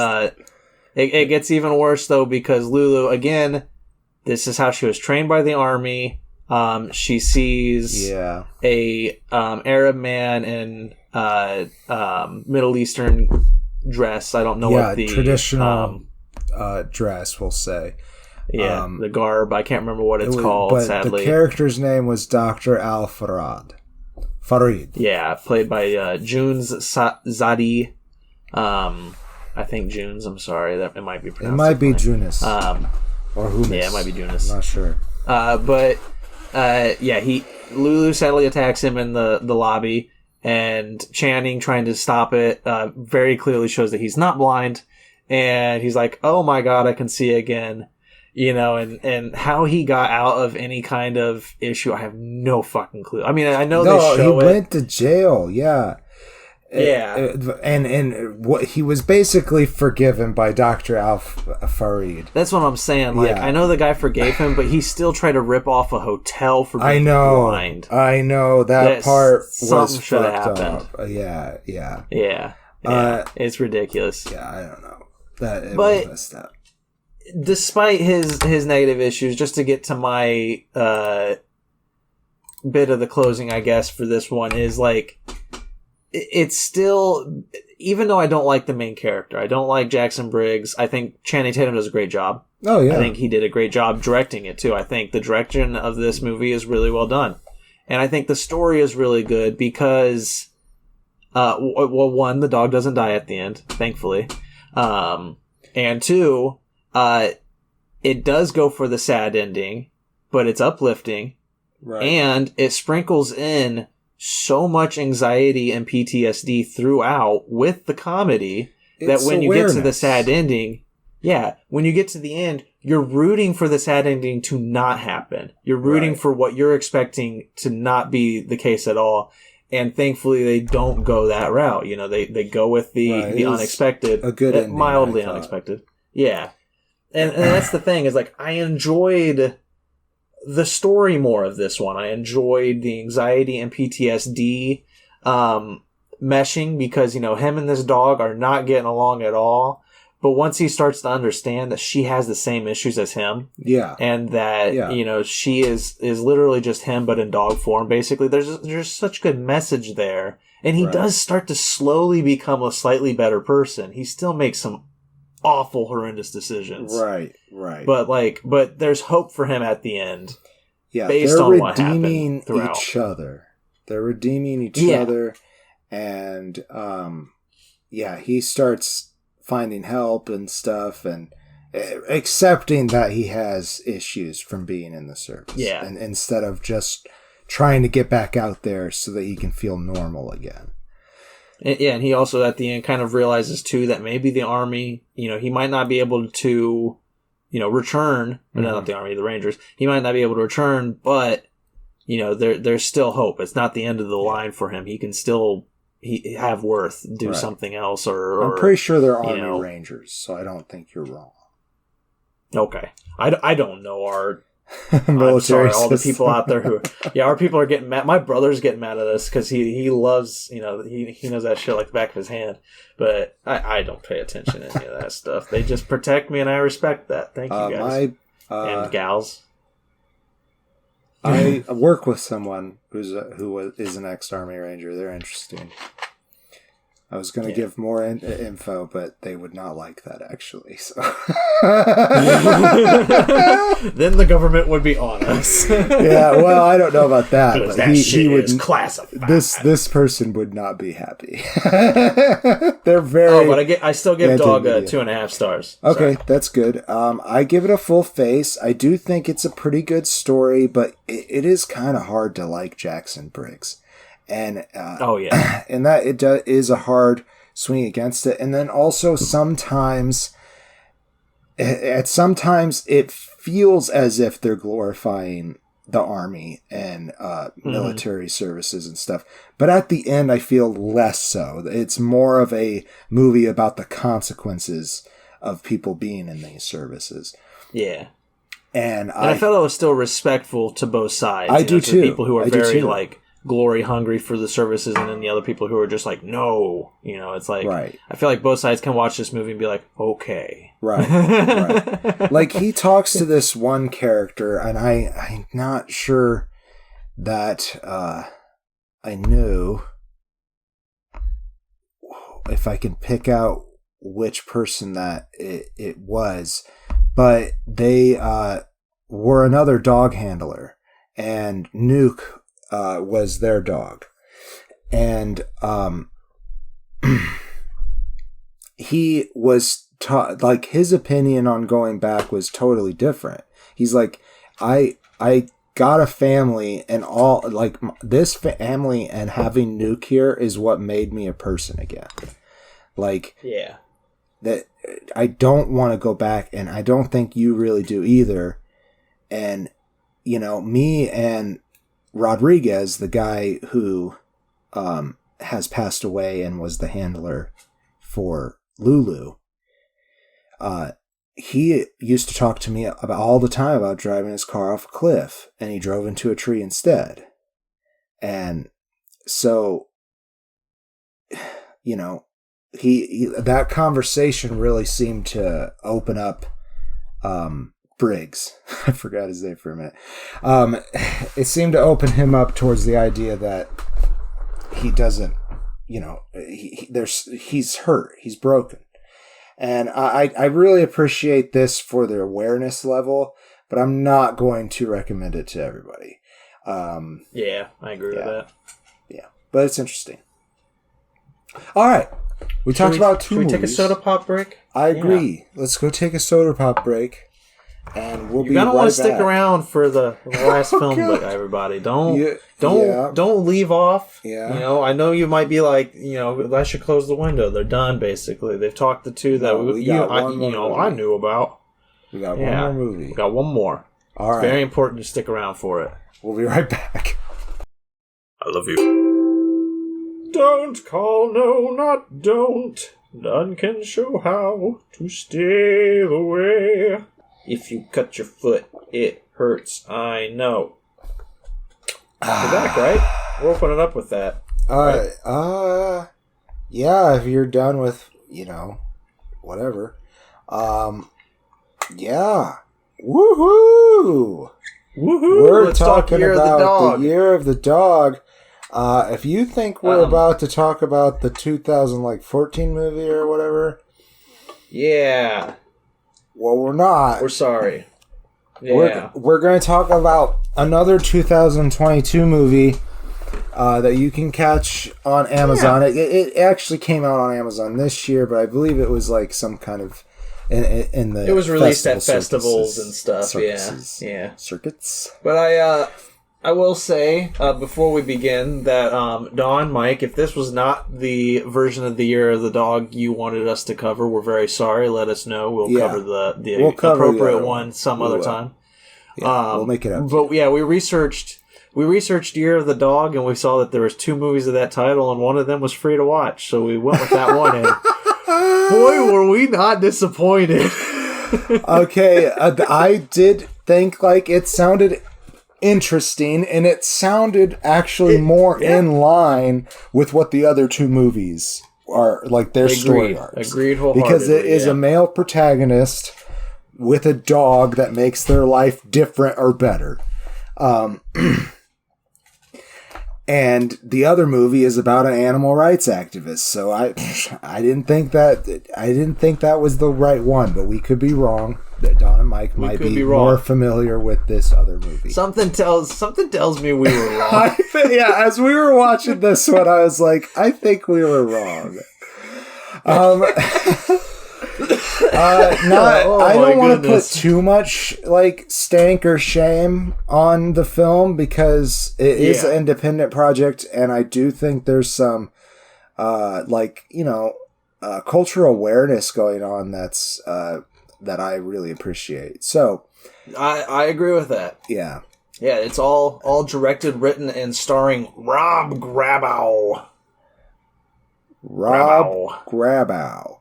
it gets even worse, though, because Lulu, again, this is how she was trained by the army. She sees a Arab man in Middle Eastern dress. I don't know what the traditional dress, we'll say. Yeah, the garb. I can't remember what it's called, but sadly. The character's name was Dr. Farid. Yeah, played by Junes Zadi. I think Junes. I'm sorry, that it might be pronounced. It might be Junis. Or Humis. Yeah, it might be Junis. I'm not sure. Lulu sadly attacks him in the lobby, and Channing, trying to stop it, very clearly shows that he's not blind, and he's like, oh my god, I can see again. And how he got out of any kind of issue, I have no fucking clue. I mean, I know they show he went to jail, yeah. Yeah. And what he was basically forgiven by Dr. Farid. That's what I'm saying. Like, I know the guy forgave him, but he still tried to rip off a hotel for being blind. I know. That part was fucked up. Yeah. It's ridiculous. Yeah, I don't know. It was messed up. Despite his negative issues, just to get to my bit of the closing, I guess, for this one is like, it's still, even though I don't like the main character, I don't like Jackson Briggs, I think Channing Tatum does a great job. Oh, yeah. I think he did a great job directing it, too. I think the direction of this movie is really well done. And I think the story is really good because, one, the dog doesn't die at the end, thankfully. And two, it does go for the sad ending, but it's uplifting. Right. And it sprinkles in so much anxiety and PTSD throughout with the comedy that when you get to the sad ending, when you get to the end, you're rooting for the sad ending to not happen. You're rooting for what you're expecting to not be the case at all. And thankfully, they don't go that route. They go with the unexpected, a good ending, mildly unexpected. Yeah. And that's the thing, is like, I enjoyed the story more of this one. I enjoyed the anxiety and PTSD meshing because, him and this dog are not getting along at all. But once he starts to understand that she has the same issues as him, and that she is literally just him but in dog form, basically, there's such good message there, and he does start to slowly become a slightly better person. He still makes some awful, horrendous decisions, right. But there's hope for him at the end. Yeah, based on what happened throughout. They're redeeming each other, and he starts finding help and stuff, and accepting that he has issues from being in the service. Yeah. And instead of just trying to get back out there so that he can feel normal again. And he also at the end kind of realizes too that maybe the Army, he might not be able to, return, not the Army, the Rangers. He might not be able to return, but, there's still hope. It's not the end of the line for him. He can still have worth, do something else, or I'm pretty sure they're Army Rangers, so I don't think you're wrong. Okay. I don't know our military all the people out there who our people are getting mad. My brother's getting mad at us because he loves, he knows that shit like the back of his hand, but I don't pay attention to any of that stuff. They just protect me, and I respect that. Thank you guys and gals. I work with someone who is an ex-Army Ranger. They're interesting. I was going to give more info, but they would not like that, actually. So then the government would be on us. Yeah, well, I don't know about that. But that shit is classified. This person would not be happy. They're very. Oh, but I still give Dog 2.5 stars. Okay, that's good. I give it a full face. I do think it's a pretty good story, but it is kind of hard to like Jackson Briggs. And and that is a hard swing against it. And then also sometimes it feels as if they're glorifying the Army and military services and stuff. But at the end, I feel less so. It's more of a movie about the consequences of people being in these services. Yeah. And I felt it was still respectful to both sides. I do too. People who are very glory hungry for the services, and then the other people who are just like, no, it's like, I feel like both sides can watch this movie and be like, okay. Right. Like, he talks to this one character, and I'm not sure that I knew if I can pick out which person that it was, but they were another dog handler, and Nuke was their dog, and he was taught, like, his opinion on going back was totally different. He's like, I I got a family, and all like this family and having Nuke here is what made me a person again. Like, yeah, that I don't want to go back, and I don't think you really do either. And you know, me and Rodriguez, the guy who has passed away and was the handler for Lulu, he used to talk to me about all the time about driving his car off a cliff, and he drove into a tree instead. And so, you know, he that conversation really seemed to open up Briggs. I forgot his name for a minute. It seemed to open him up towards the idea that he doesn't, you know, he's hurt, he's broken. And I really appreciate this for the awareness level, but I'm not going to recommend it to everybody. Yeah, I agree with that. Yeah, but it's interesting. All right. We talked about two movies. Should we take a soda pop break? I agree. Yeah. Let's go take a soda pop break, and we'll be right back. You're gonna want to stick around for the last film, but everybody, don't leave off. Yeah. You know, I know you might be like, you know, I should close the window. They're done, basically. They've talked the two that I knew about. We got one more movie. We got one more. All right. It's very important to stick around for it. We'll be right back. I love you. Don't call, no, not don't. None can show how to stay the way. If you cut your foot, it hurts, I know. We're back, right? We're opening up with that. Right? Yeah, if you're done with, you know, whatever. Yeah. Woohoo! We're talking about the Year of the Dog. If you think we're about to talk about the 2014 movie or whatever, yeah. Well, we're not. We're sorry. Yeah. We're going to talk about another 2022 movie that you can catch on Amazon. Yeah. It actually came out on Amazon this year, but I believe it was like some kind of in the. It was released at festivals and stuff. Yeah. Circuits. But I will say, before we begin, that, Don, Mike, if this was not the version of the Year of the Dog you wanted us to cover, we're very sorry. Let us know. We'll cover the appropriate one some other time. Yeah, we'll make it up. But yeah, we researched Year of the Dog, and we saw that there was 2 movies of that title, and one of them was free to watch. So we went with that one, and boy, were we not disappointed. Okay, I did think like it sounded interesting, and it sounded actually more in line with what the other 2 movies are, like their story arcs. Agreed wholeheartedly. Because it is a male protagonist with a dog that makes their life different or better. And the other movie is about an animal rights activist. So I didn't think that was the right one, but we could be wrong. That Don and Mike might be more familiar with this other movie. Something tells me we were wrong. As we were watching this one, I was like, I think we were wrong. I don't want to put too much like stank or shame on the film because it is an independent project, and I do think there's some cultural awareness going on that's that I really appreciate. So I agree with that. Yeah, it's all directed, written, and starring Rob Grabow. Rob Grabow,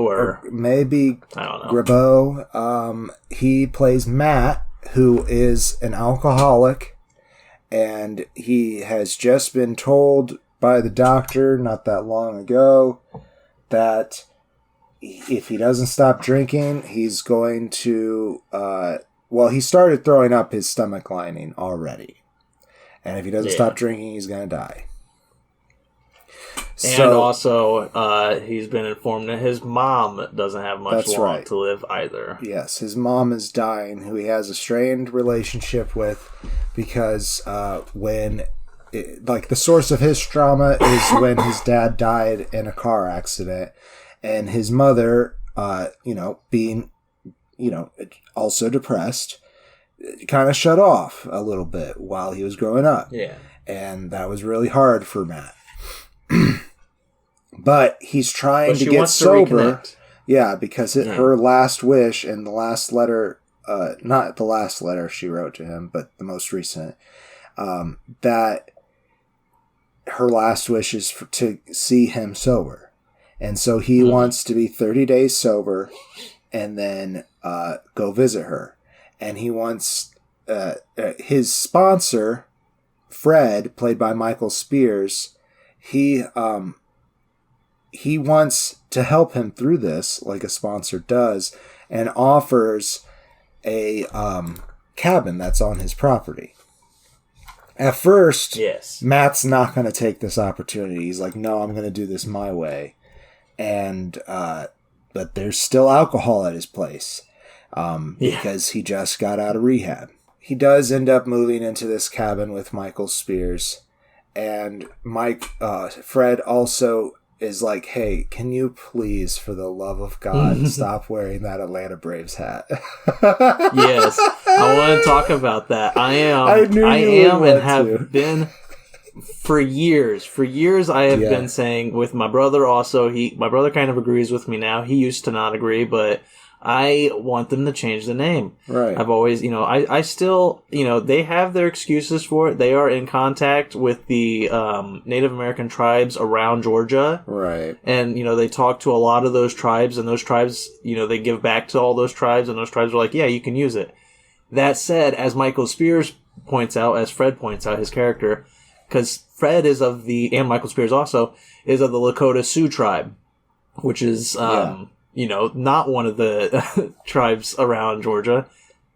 or maybe I don't know. Grabow. He plays Matt, who is an alcoholic, and he has just been told by the doctor not that long ago that if he doesn't stop drinking, he's going to he started throwing up his stomach lining already, and if he doesn't stop drinking, he's going to die. And also, he's been informed that his mom doesn't have much long to live either. Yes, his mom is dying, who he has a strained relationship with, because the source of his trauma is when his dad died in a car accident, and his mother, being, also depressed, kind of shut off a little bit while he was growing up. Yeah. And that was really hard for Matt. But he's trying to get sober. Yeah, because her last wish in the last letter, not the last letter she wrote to him, but the most recent, that her last wish is to see him sober. And so he wants to be 30 days sober and then go visit her. And he wants his sponsor, Fred, played by Michael Spears, he wants to help him through this, like a sponsor does, and offers a cabin that's on his property. At first, Matt's not going to take this opportunity. He's like, no, I'm going to do this my way. And but there's still alcohol at his place because he just got out of rehab. He does end up moving into this cabin with Michael Spears. And Fred also is like, hey, can you please, for the love of God, stop wearing that Atlanta Braves hat? Yes, I want to talk about that. I am and have been for years. For years, I have been saying with my brother also, my brother kind of agrees with me now. He used to not agree, but I want them to change the name. Right. I've always, I still, they have their excuses for it. They are in contact with the Native American tribes around Georgia. Right. And, they talk to a lot of those tribes, and those tribes, they give back to all those tribes, and those tribes are like, yeah, you can use it. That said, as Michael Spears points out, as Fred points out, his character, because Fred is and Michael Spears also, is of the Lakota Sioux tribe, which is, not one of the tribes around Georgia.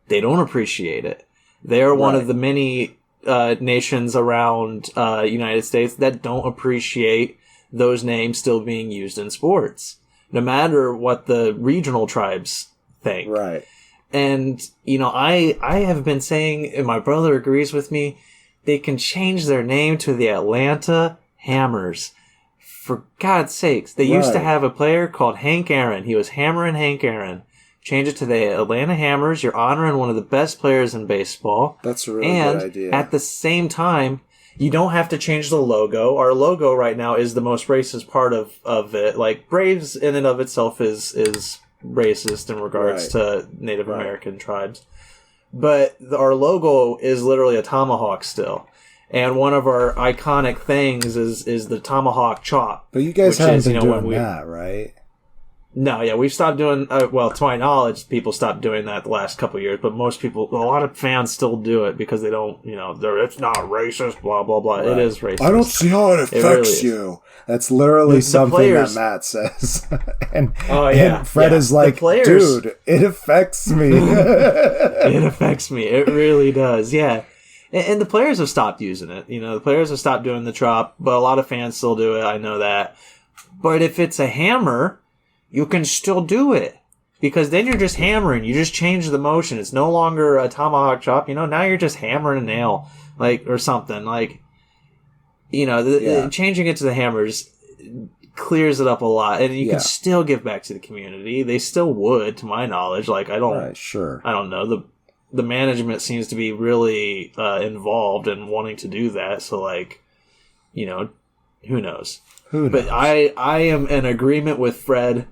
They don't appreciate it. They are one of the many nations around United States that don't appreciate those names still being used in sports, no matter what the regional tribes think. Right. And, I have been saying, and my brother agrees with me, they can change their name to the Atlanta Hammers. For God's sakes, they used to have a player called Hank Aaron. He was Hammering Hank Aaron. Change it to the Atlanta Hammers. You're honoring one of the best players in baseball. That's a really good idea. And at the same time, you don't have to change the logo. Our logo right now is the most racist part of it. Like, Braves in and of itself is racist in regards to Native American tribes. But our logo is literally a tomahawk still. And one of our iconic things is the tomahawk chop. But you guys haven't been doing that, right? No, yeah, we've stopped doing, well, to my knowledge, people stopped doing that the last couple of years, but most people, a lot of fans still do it because they don't, it's not racist, blah, blah, blah. Right. It is racist. I don't see how it affects you. That's literally something that Matt says. and Fred is like, dude, it affects me. It affects me. It really does, yeah. And the players have stopped using it. The players have stopped doing the chop, but a lot of fans still do it. I know that. But if it's a hammer, you can still do it. Because then you're just hammering. You just change the motion. It's no longer a tomahawk chop. Now you're just hammering a nail. Or something. Changing it to the hammers clears it up a lot. And you can still give back to the community. They still would, to my knowledge. I don't... Right, sure. I don't know. The management seems to be really involved in wanting to do that. So, who knows? But I am in agreement with Fred.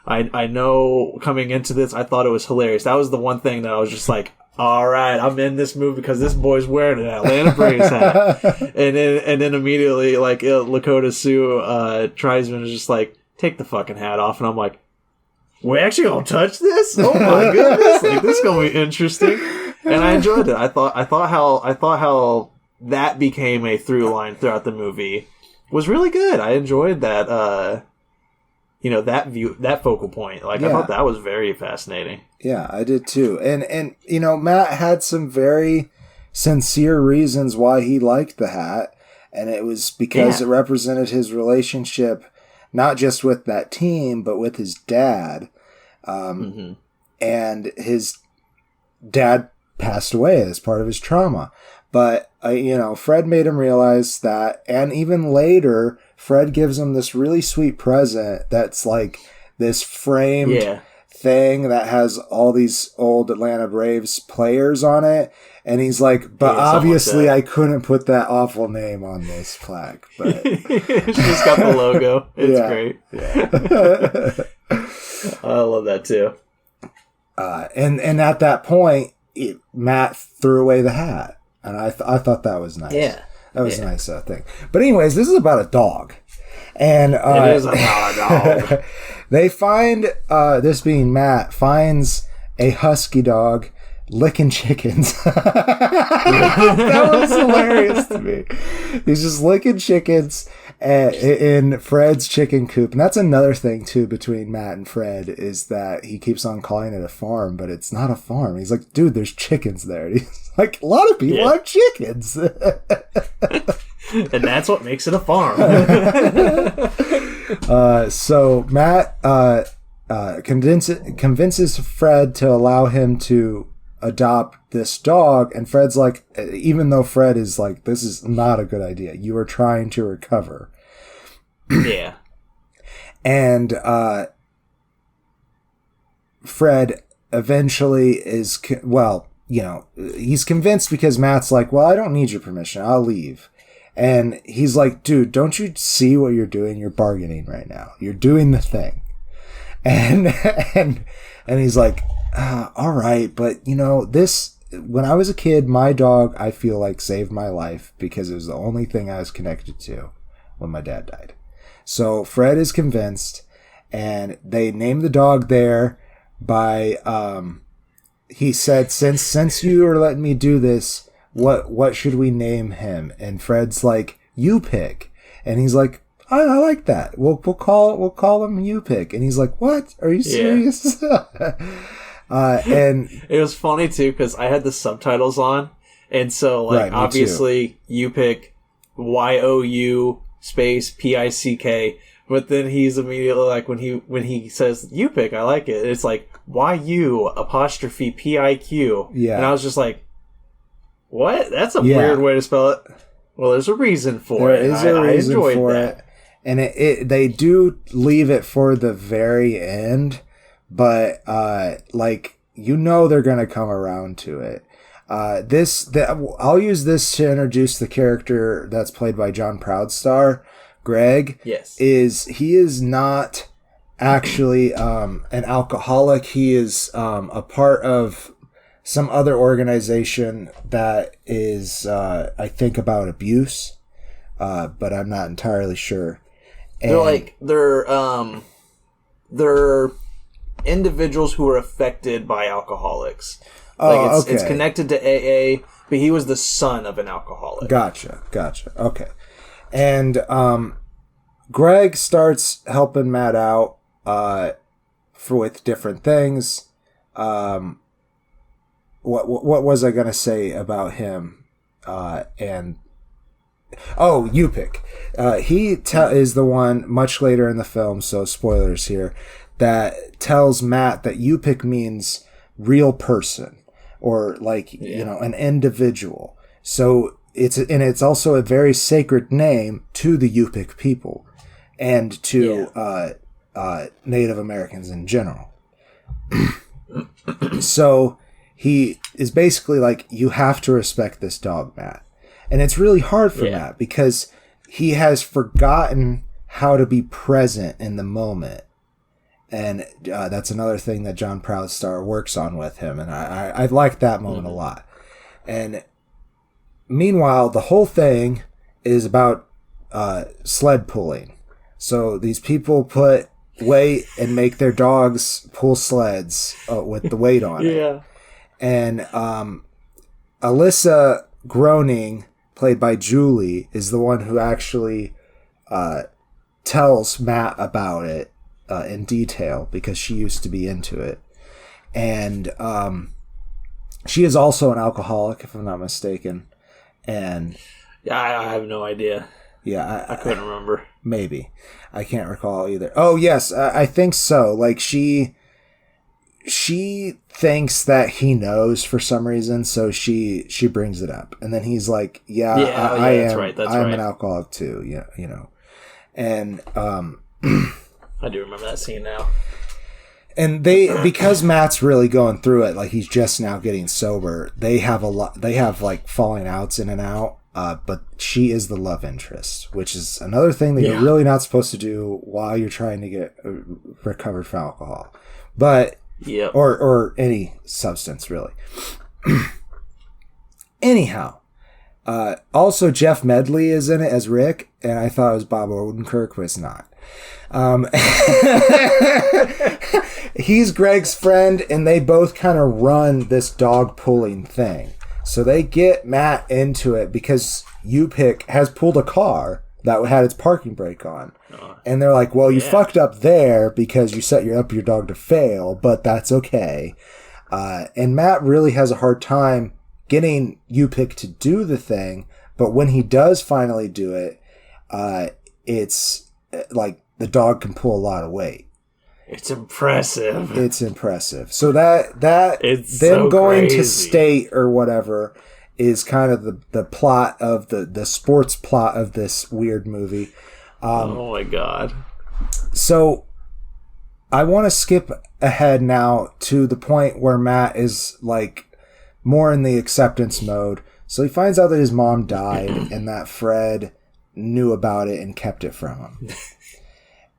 I know coming into this, I thought it was hilarious. That was the one thing that I was just like, all right, I'm in this movie because this boy's wearing an Atlanta Braves hat. and then immediately, Lakota Sioux tribesman is just like, take the fucking hat off. And I'm like, we actually gonna touch this? Oh my goodness! This is gonna be interesting, and I enjoyed it. I thought how that became a through line throughout the movie was really good. I enjoyed that. That focal point. I thought that was very fascinating. Yeah, I did too. And Matt had some very sincere reasons why he liked the hat, and it was because it represented his relationship not just with that team, but with his dad. And his dad passed away as part of his trauma. But, Fred made him realize that. And even later, Fred gives him this really sweet present that's like this framed thing that has all these old Atlanta Braves players on it. And he's like, but obviously I couldn't put that awful name on this plaque. But it's just got the logo. It's great. Yeah. I love that too. And at that point, Matt threw away the hat. And I thought that was nice. Yeah. That was a nice thing. But anyways, this is about a dog. And it is about a dog. They find, this being Matt, finds a husky dog licking chickens. That was hilarious to me. He's just licking chickens in Fred's chicken coop. And that's another thing, too, between Matt and Fred, is that he keeps on calling it a farm, but it's not a farm. He's like, dude, there's chickens there. And he's like, a lot of people have chickens. And that's what makes it a farm. So Matt convinces Fred to allow him to adopt this dog, and Fred's like, even though Fred is like, this is not a good idea, you are trying to recover. Yeah. And Fred eventually is, he's convinced because Matt's like, well, I don't need your permission, I'll leave. And he's like, dude, don't you see what you're doing? You're bargaining right now. You're doing the thing. And he's like, all right, but this, when I was a kid, my dog, I feel like saved my life because it was the only thing I was connected to when my dad died. So Fred is convinced, and they name the dog there by, he said, since you are letting me do this, what should we name him? And Fred's like, you pick. And he's like, I like that. We'll call him you pick. And he's like, what? Are you serious? And it was funny too, because I had the subtitles on, and so obviously you pick YOU space PICK, but then he's immediately like, when he says you pick, I like it, it's like YU apostrophe PIQ. Yeah. And I was just like, what? That's a weird way to spell it. Well, there's a reason for it. There is a reason for it. And they do leave it for the very end, but they're going to come around to it. I'll use this to introduce the character that's played by John Proudstar. Greg. Yes. He is not actually an alcoholic. He is a part of some other organization that is, I think, about abuse, but I'm not entirely sure. And they're individuals who are affected by alcoholics. It's connected to AA, but he was the son of an alcoholic. Gotcha. Okay. And Greg starts helping Matt out with different things. What was I going to say about him? You pick. He is the one much later in the film, so spoilers here, that tells Matt that you pick means real person, or an individual. So it's also a very sacred name to the Yupik people and to Native Americans in general. So he is basically like, you have to respect this dog, Matt. And it's really hard for Matt because he has forgotten how to be present in the moment. And that's another thing that John Proudstar works on with him. And I like that moment a lot. And meanwhile, the whole thing is about sled pulling. So these people put weight and make their dogs pull sleds with the weight on it. Yeah. And Alyssa Groening, played by Julie, is the one who actually tells Matt about it in detail because she used to be into it. And she is also an alcoholic, if I'm not mistaken. And I have no idea. Yeah, I couldn't remember. Maybe. I can't recall either. Oh, yes, I think so. Like, she thinks that he knows for some reason, so she brings it up. And then he's like, I am an alcoholic too, you know. And I do remember that scene now. And because Matt's really going through it, like he's just now getting sober, they have like falling outs in and out. But she is the love interest, which is another thing that you're really not supposed to do while you're trying to get recovered from alcohol, but or any substance really. Anyhow, also Jeff Medley is in it as Rick, and I thought it was Bob Odenkirk, but it's not. He's Greg's friend, and they both kind of run this dog pulling thing. So they get Matt into it because U-Pick has pulled a car that had its parking brake on. And they're like, well, you fucked up there because you set up your dog to fail, but that's okay. And Matt really has a hard time getting U-Pick to do the thing, but when he does finally do it, it's like the dog can pull a lot of weight. It's impressive. So that it's them so going crazy. to state or whatever is kind of the plot of the sports plot of this weird movie. Oh my god. So I want to skip ahead now to the point where Matt is like more in the acceptance mode. So he finds out that his mom died and that Fred knew about it and kept it from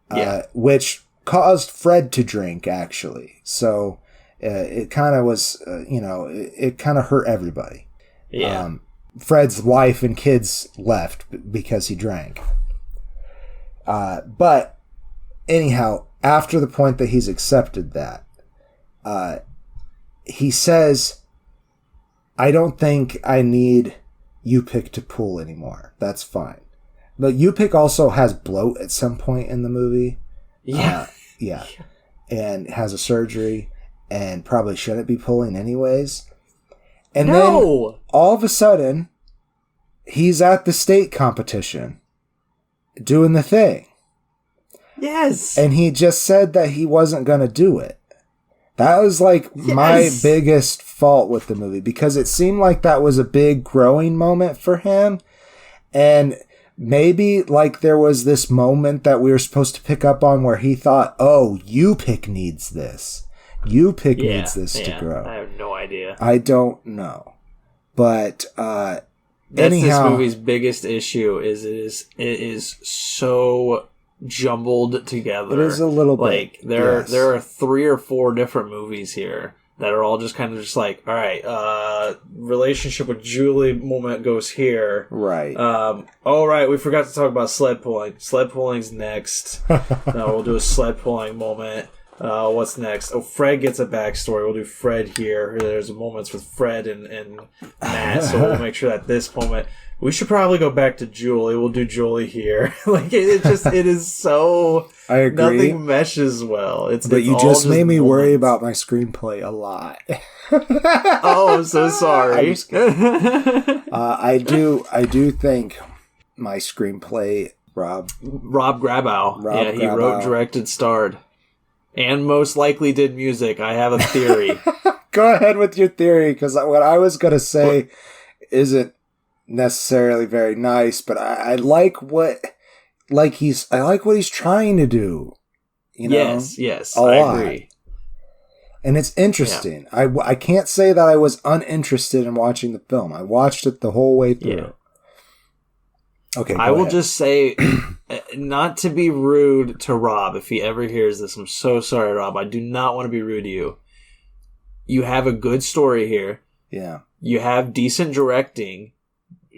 him. Which caused Fred to drink, actually. So it kind of was, it kind of hurt everybody. Yeah. Fred's wife and kids left because he drank. But anyhow, after the point that he's accepted that, he says, I don't think I need U-Pick to pull anymore. That's fine. But U-Pick also has bloat at some point in the movie. Yeah. And has a surgery and probably shouldn't be pulling anyways. And then all of a sudden, he's at the state competition doing the thing. Yes. And he just said that he wasn't going to do it. That was like my biggest fault with the movie because it seemed like that was a big growing moment for him. And maybe like there was this moment that we were supposed to pick up on where he thought, oh, U-Pick needs this. U-Pick needs this to grow. I have no idea. I don't know. But that's anyhow, this movie's biggest issue is it is so jumbled together. It is a little like bit. There are 3 or 4 different movies here that are all just kind of just like, all right, relationship with Julie moment goes here. Right. All right, we forgot to talk about sled pulling. Sled pulling's next. We'll do a sled pulling moment. What's next? Oh, Fred gets a backstory. We'll do Fred here. There's moments with Fred and Matt, so we'll make sure that this moment... We should probably go back to Julie. We'll do Julie here. Like it is so. I agree. Nothing meshes well. But you just made me worry about my screenplay a lot. Oh, I'm so sorry. I do think my screenplay, Rob Grabow. He wrote, directed, starred, and most likely did music. I have a theory. Go ahead with your theory, because what I was gonna say isn't necessarily very nice, but I like what he's trying to do. You know? Yes, I agree. And it's interesting. Yeah. I can't say that I was uninterested in watching the film. I watched it the whole way through. Yeah. Okay, I will just say, not to be rude to Rob, if he ever hears this, I'm so sorry, Rob. I do not want to be rude to you. You have a good story here. Yeah. You have decent directing.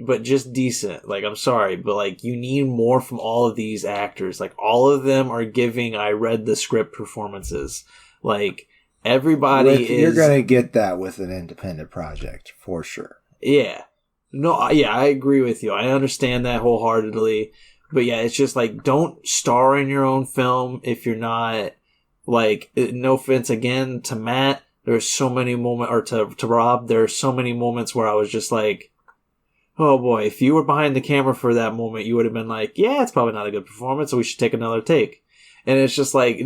But just decent. Like, I'm sorry, but like, you need more from all of these actors. Like, all of them are giving I read the script performances. Like, everybody You're gonna get that with an independent project, for sure. Yeah. No, yeah, I agree with you. I understand that wholeheartedly. But yeah, it's just like, don't star in your own film if you're not, like, no offense again to Matt. There's so many moments, or to Rob, there's so many moments where I was just like, oh boy, if you were behind the camera for that moment, you would have been like, yeah, it's probably not a good performance, so we should take another take. And it's just like,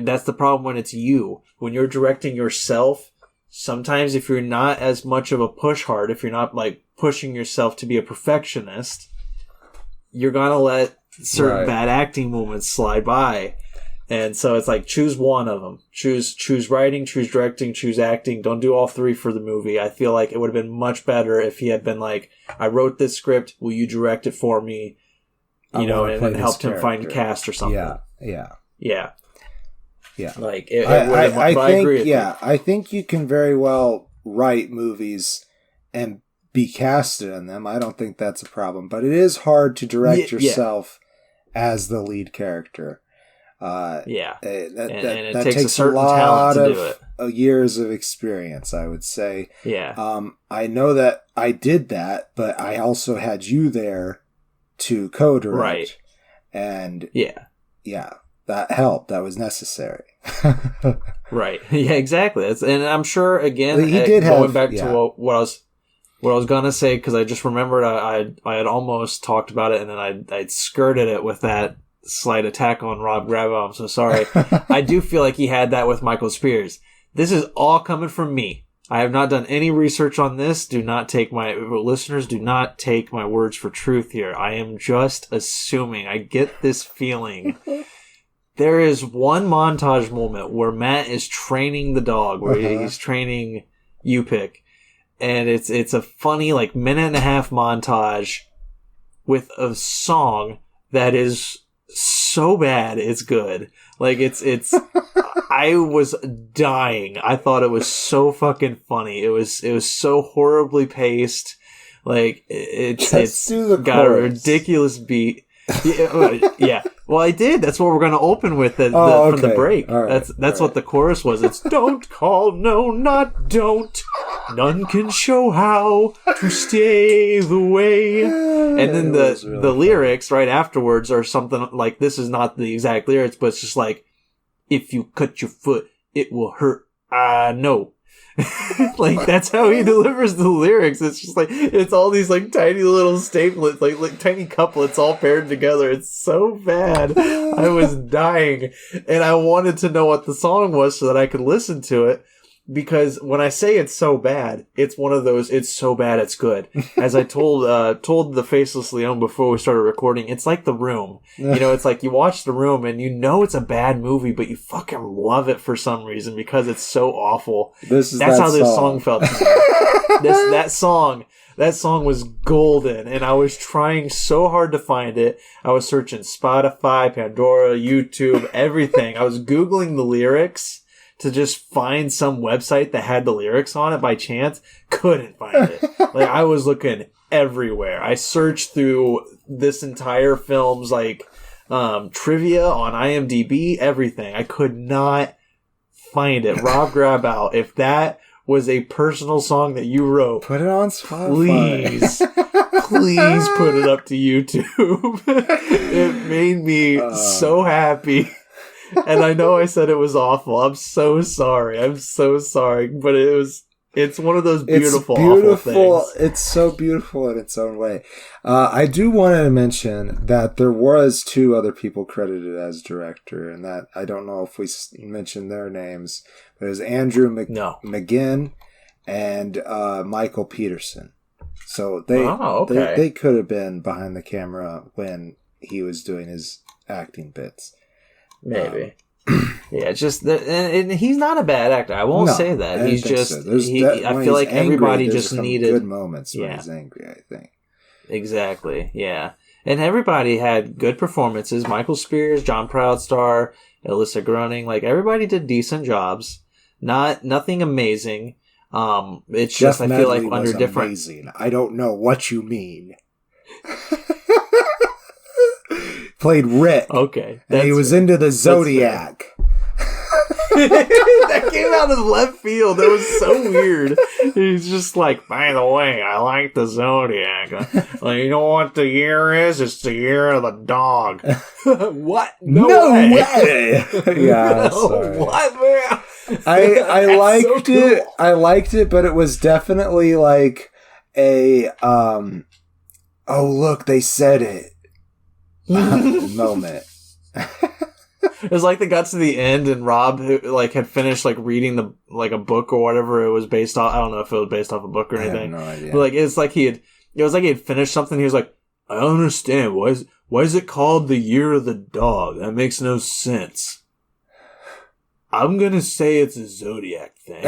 that's the problem when it's you. When you're directing yourself, sometimes if you're not as much of a push hard, if you're not like pushing yourself to be a perfectionist, you're gonna let certain bad acting moments slide by. And so it's like, choose one of them. Choose writing, choose directing, choose acting. Don't do all three for the movie. I feel like it would have been much better if he had been like, I wrote this script. Will you direct it for me? You know, and helped him find cast or something. Yeah. Like, I think you can very well write movies and be casted in them. I don't think that's a problem. But it is hard to direct yourself as the lead character. And it that takes a certain talent to do it. Years of experience, I would say. Yeah. I know that I did that, but I also had you there to co-direct. Right. And yeah, that helped. That was necessary. Right. Yeah, exactly. And I'm sure, again, going back to what I was gonna say, because I just remembered I had almost talked about it, and then I'd skirted it with that slight attack on Rob Grabo. I'm so sorry. I do feel like he had that with Michael Spears. This is all coming from me. I have not done any research on this. Do not take my listeners, do not take my words for truth here. I am just assuming. I get this feeling. There is one montage moment where Matt is training the dog, where he's training U-Pick. And it's a funny, like, minute and a half montage with a song that is so bad it's good. Like, it's I was dying. I thought it was so fucking funny. It was so horribly paced. Like, it's got a ridiculous beat. Yeah. Well, I did. That's what we're going to open with from the break. That's what the chorus was. It's don't call, no, not don't. None can show how to stay the way. And then the lyrics right afterwards are something like, this is not the exact lyrics, but it's just like, if you cut your foot, it will hurt. No. Like, that's how he delivers the lyrics. It's just like, it's all these like tiny little staplets, like tiny couplets all paired together. It's so bad. I was dying, and I wanted to know what the song was so that I could listen to it. Because when I say it's so bad, it's one of those, it's so bad it's good. As I told the Faceless Leon before we started recording, it's like The Room. You know, it's like you watch The Room and you know it's a bad movie, but you fucking love it for some reason because it's so awful. That's how this song felt to me. That song was golden, and I was trying so hard to find it. I was searching Spotify, Pandora, YouTube, everything. I was Googling the lyrics to just find some website that had the lyrics on it by chance. Couldn't find it. Like, I was looking everywhere. I searched through this entire film's like trivia on IMDb, everything. I could not find it. Rob Grabo, if that was a personal song that you wrote, put it on Spotify. Please put it up to YouTube. It made me so happy. And I know I said it was awful. I'm so sorry. But it's one of those awful things. It's so beautiful in its own way. I do want to mention that there was 2 other people credited as director, and that I don't know if we mentioned their names, but it was Andrew McGinn and Michael Peterson. So they could have been behind the camera when he was doing his acting bits. Maybe. Yeah, just and he's not a bad actor. I won't say that. He's just. So. I feel like everybody just needed good moments when he's angry. I think. Exactly. Yeah, and everybody had good performances. Michael Spears, John Proudstar, Alyssa Groening. Like, everybody did decent jobs. Nothing amazing. It's Jeff just I feel like Medley under was different. Amazing. I don't know what you mean. Played Rick. Okay. And he was into the Zodiac. That came out of left field. That was so weird. He's just like, by the way, I like the Zodiac. Well, you know what the year is? It's the year of the dog. What? No way. Yeah. No, what, man? I liked so cool. it. I liked it, but it was definitely like a oh, look, they said it. Moment. It was like they got to the end and Rob had finished like reading a book or whatever it was based off. I don't know if it was based off a book or anything. I have no idea. But it was like he had finished something. He was like, I don't understand. Why is it called the year of the dog? That makes no sense. I'm gonna say it's a Zodiac thing.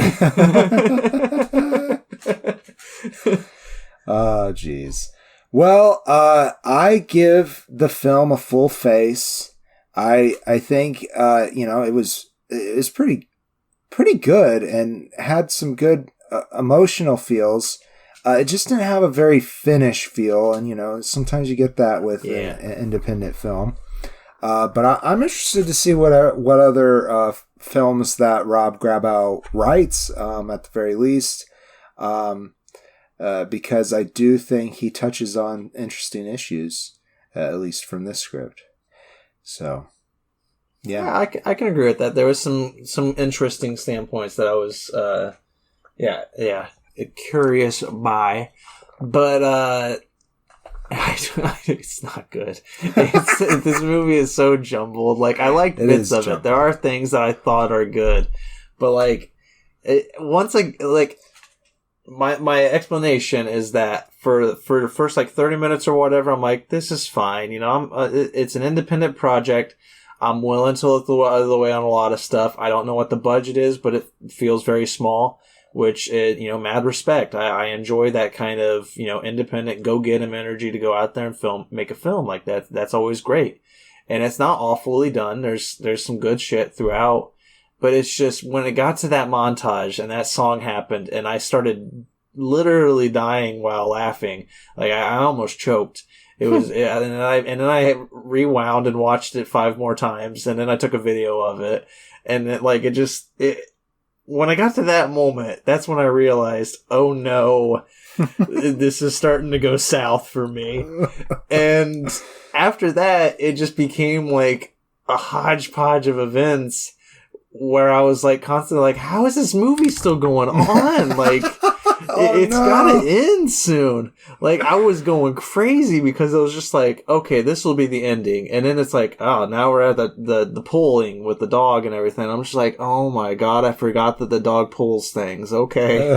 Oh, jeez. Well, I give the film a full face. I think it was pretty good and had some good emotional feels. It just didn't have a very finished feel, and sometimes you get that with an independent film. But I'm interested to see what other films that Rob Grabow writes, at the very least, because I do think he touches on interesting issues, at least from this script. So, yeah, I can agree with that. There was some interesting standpoints that I was, curious by, but it's not good. This movie is so jumbled. Like, I liked bits of it. There are things that I thought are good, but my explanation is that for the first 30 minutes or whatever, I'm like, this is fine. It's an independent project. I'm willing to look the other way on a lot of stuff. I don't know what the budget is, but it feels very small. Which, mad respect. I enjoy that kind of, independent, go-get-em energy to go out there and make a film like that. That's always great. And it's not awfully done. There's some good shit throughout. But it's just, when it got to that montage and that song happened and I started literally dying while laughing, like, I almost choked. It was, and then I rewound and watched it 5 more times, and then I took a video of it. And when I got to that moment, that's when I realized, oh no, this is starting to go south for me. And after that, it just became like a hodgepodge of events where I was constantly how is this movie still going on? It's gotta end soon. I was going crazy because it was just okay, this will be the ending. And then it's oh, now we're at the pulling with the dog and everything. I'm just oh my god, I forgot that the dog pulls things. Okay.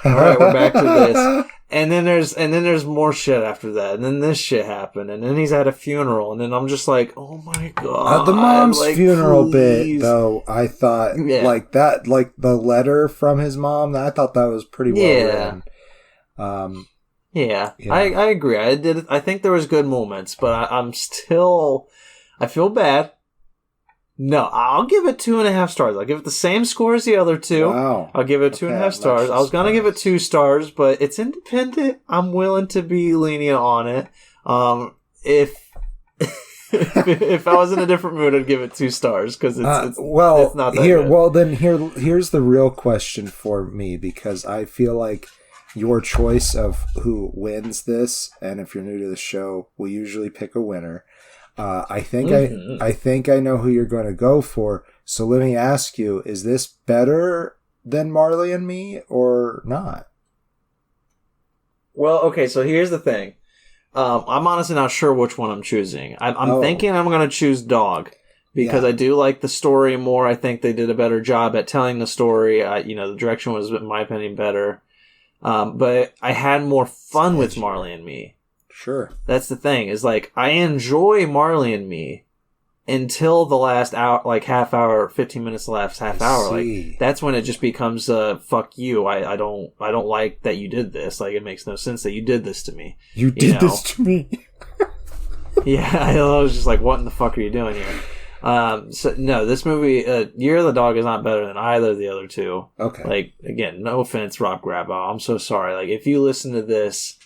Alright, we're back to this. And then there's more shit after that. And then this shit happened. And then he's at a funeral. And then I'm just oh my god. The mom's funeral bit, though, I thought, that, the letter from his mom, I thought that was pretty well written. I agree. I think there was good moments, but I feel bad. No, I'll give it 2.5 stars. I'll give it the same score as the other two. Wow. I'll give it 2.5 stars. I was going to give it 2 stars, but it's independent. I'm willing to be lenient on it. If I was in a different mood, I'd give it 2 stars because it's not that good. Well, then here's the real question for me, because I feel like your choice of who wins this, and if you're new to the show, we usually pick a winner. I think I know who you're going to go for. So let me ask you: is this better than Marley and Me or not? Well, okay. So here's the thing. I'm honestly not sure which one I'm choosing. I'm thinking I'm going to choose Dog because I do like the story more. I think they did a better job at telling the story. The direction was, in my opinion, better. But I had more fun with Marley and Me. Sure. That's the thing, is I enjoy Marley and Me until the last hour, half hour, 15 minutes, the last half hour. That's when it just becomes fuck you. I don't like that you did this. It makes no sense that you did this to me. You did this to me. Yeah, I was just what in the fuck are you doing here? So no, this movie, Year of the Dog, is not better than either of the other two. Okay. Again, no offense, Rob Grabow. I'm so sorry. If you listen to this,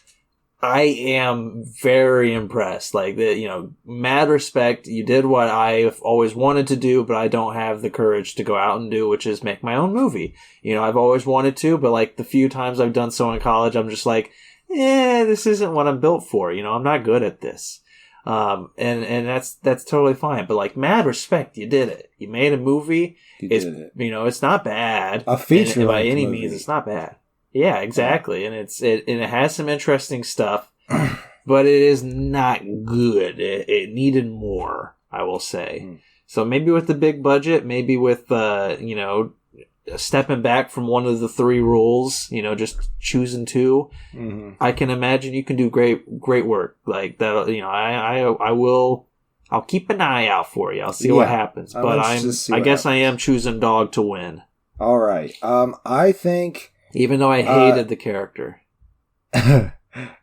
I am very impressed. Mad respect. You did what I've always wanted to do, but I don't have the courage to go out and do, which is make my own movie. I've always wanted to, but the few times I've done so in college, I'm just this isn't what I'm built for. I'm not good at this. And that's totally fine. But mad respect, you did it. You made a movie. Did it. It's not bad. A feature by any movie. means, it's not bad. Yeah, exactly. And it has some interesting stuff, but it is not good. It needed more, I will say. So maybe with the big budget, maybe with stepping back from one of the 3 rules, just choosing 2. I can imagine you can do great work. That, I I'll keep an eye out for you. I'll see what happens. But I guess I am choosing dog to win. All right. I think... Even though I hated the character.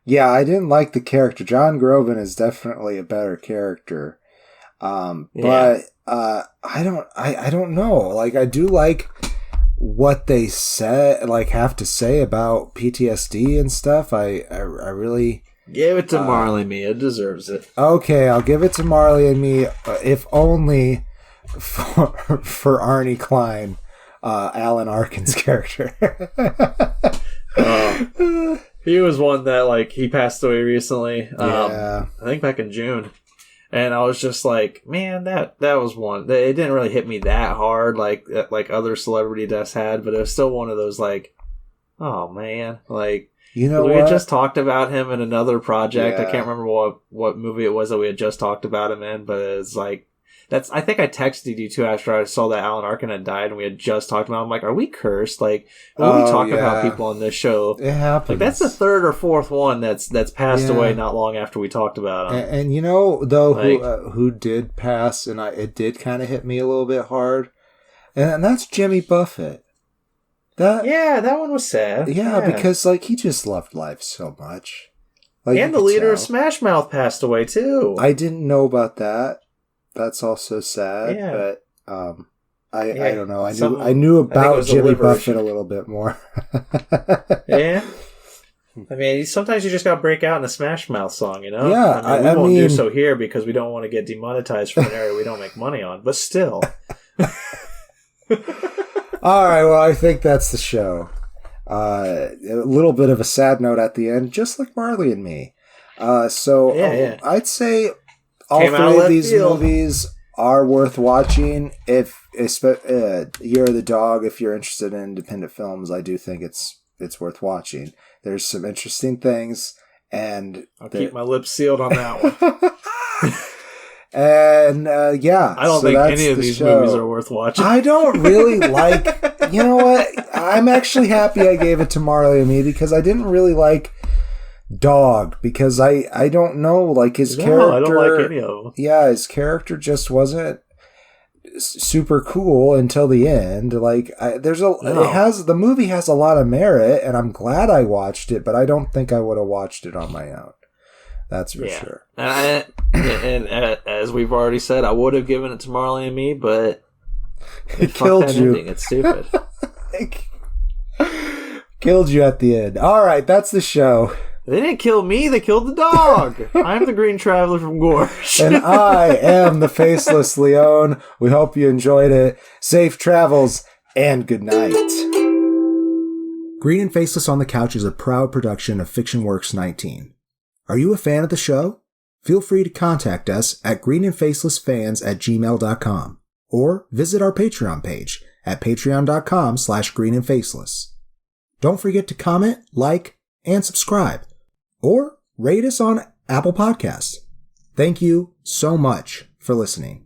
Yeah, I didn't like the character. John Groban is definitely a better character. But I don't know. Like, I do like what they said, like, have to say about PTSD and stuff. I really... Give it to Marley and me. It deserves it. Okay, I'll give it to Marley and me, if only for Arnie Klein, Alan Arkin's character. He was one that, like, he passed away recently. Yeah. I think back in June. And I was just like, man, that was one. It didn't really hit me that hard like other celebrity deaths had, but it was still one of those, like, oh, man. Like, you know, we had just talked about him in another project. Yeah. I can't remember what movie it was that we had just talked about him in, but it's like, I think I texted you too after I saw that Alan Arkin had died and we had just talked about him. I'm like, are we cursed? Like, when we talk about people on this show, it happens. Like, that's the third or fourth one that's passed away not long after we talked about him. And you know, though, like, who did pass, and it did kind of hit me a little bit hard, and that's Jimmy Buffett. That one was sad. Yeah, because, like, he just loved life so much. Like, and the leader of Smash Mouth passed away too. I didn't know about that. That's also sad, but I don't know. I knew about Jimmy Buffett a little bit more. Yeah. I mean, sometimes you just gotta break out in a Smash Mouth song, you know? Yeah, I mean, we won't do so here because we don't want to get demonetized from an area we don't make money on, but still. All right, well, I think that's the show. A little bit of a sad note at the end, just like Marley and me. I'd say all three of these movies are worth watching. If Year of the Dog, if you're interested in independent films, I do think it's worth watching. There's some interesting things, and I'll keep my lips sealed on that one. And I don't think any of these movies are worth watching. I don't really like. You know what? I'm actually happy I gave it to Marley and me because I didn't really like Dog, because I don't know, like, his character. I don't like any of them. Yeah, his character just wasn't super cool until the end. Like, the movie has a lot of merit, and I'm glad I watched it, but I don't think I would have watched it on my own. That's for sure. And as we've already said, I would have given it to Marley and me, but it killed you. Ending. It's stupid. Killed you at the end. All right, that's the show. They didn't kill me, they killed the dog. I'm the Green Traveler from Gorsh. And I am the Faceless Leon. We hope you enjoyed it. Safe travels and good night. Green and Faceless on the Couch is a proud production of FictionWorks 19. Are you a fan of the show? Feel free to contact us at greenandfacelessfans@gmail.com or visit our Patreon page at patreon.com/greenandfaceless. Don't forget to comment, like, and subscribe, or rate us on Apple Podcasts. Thank you so much for listening.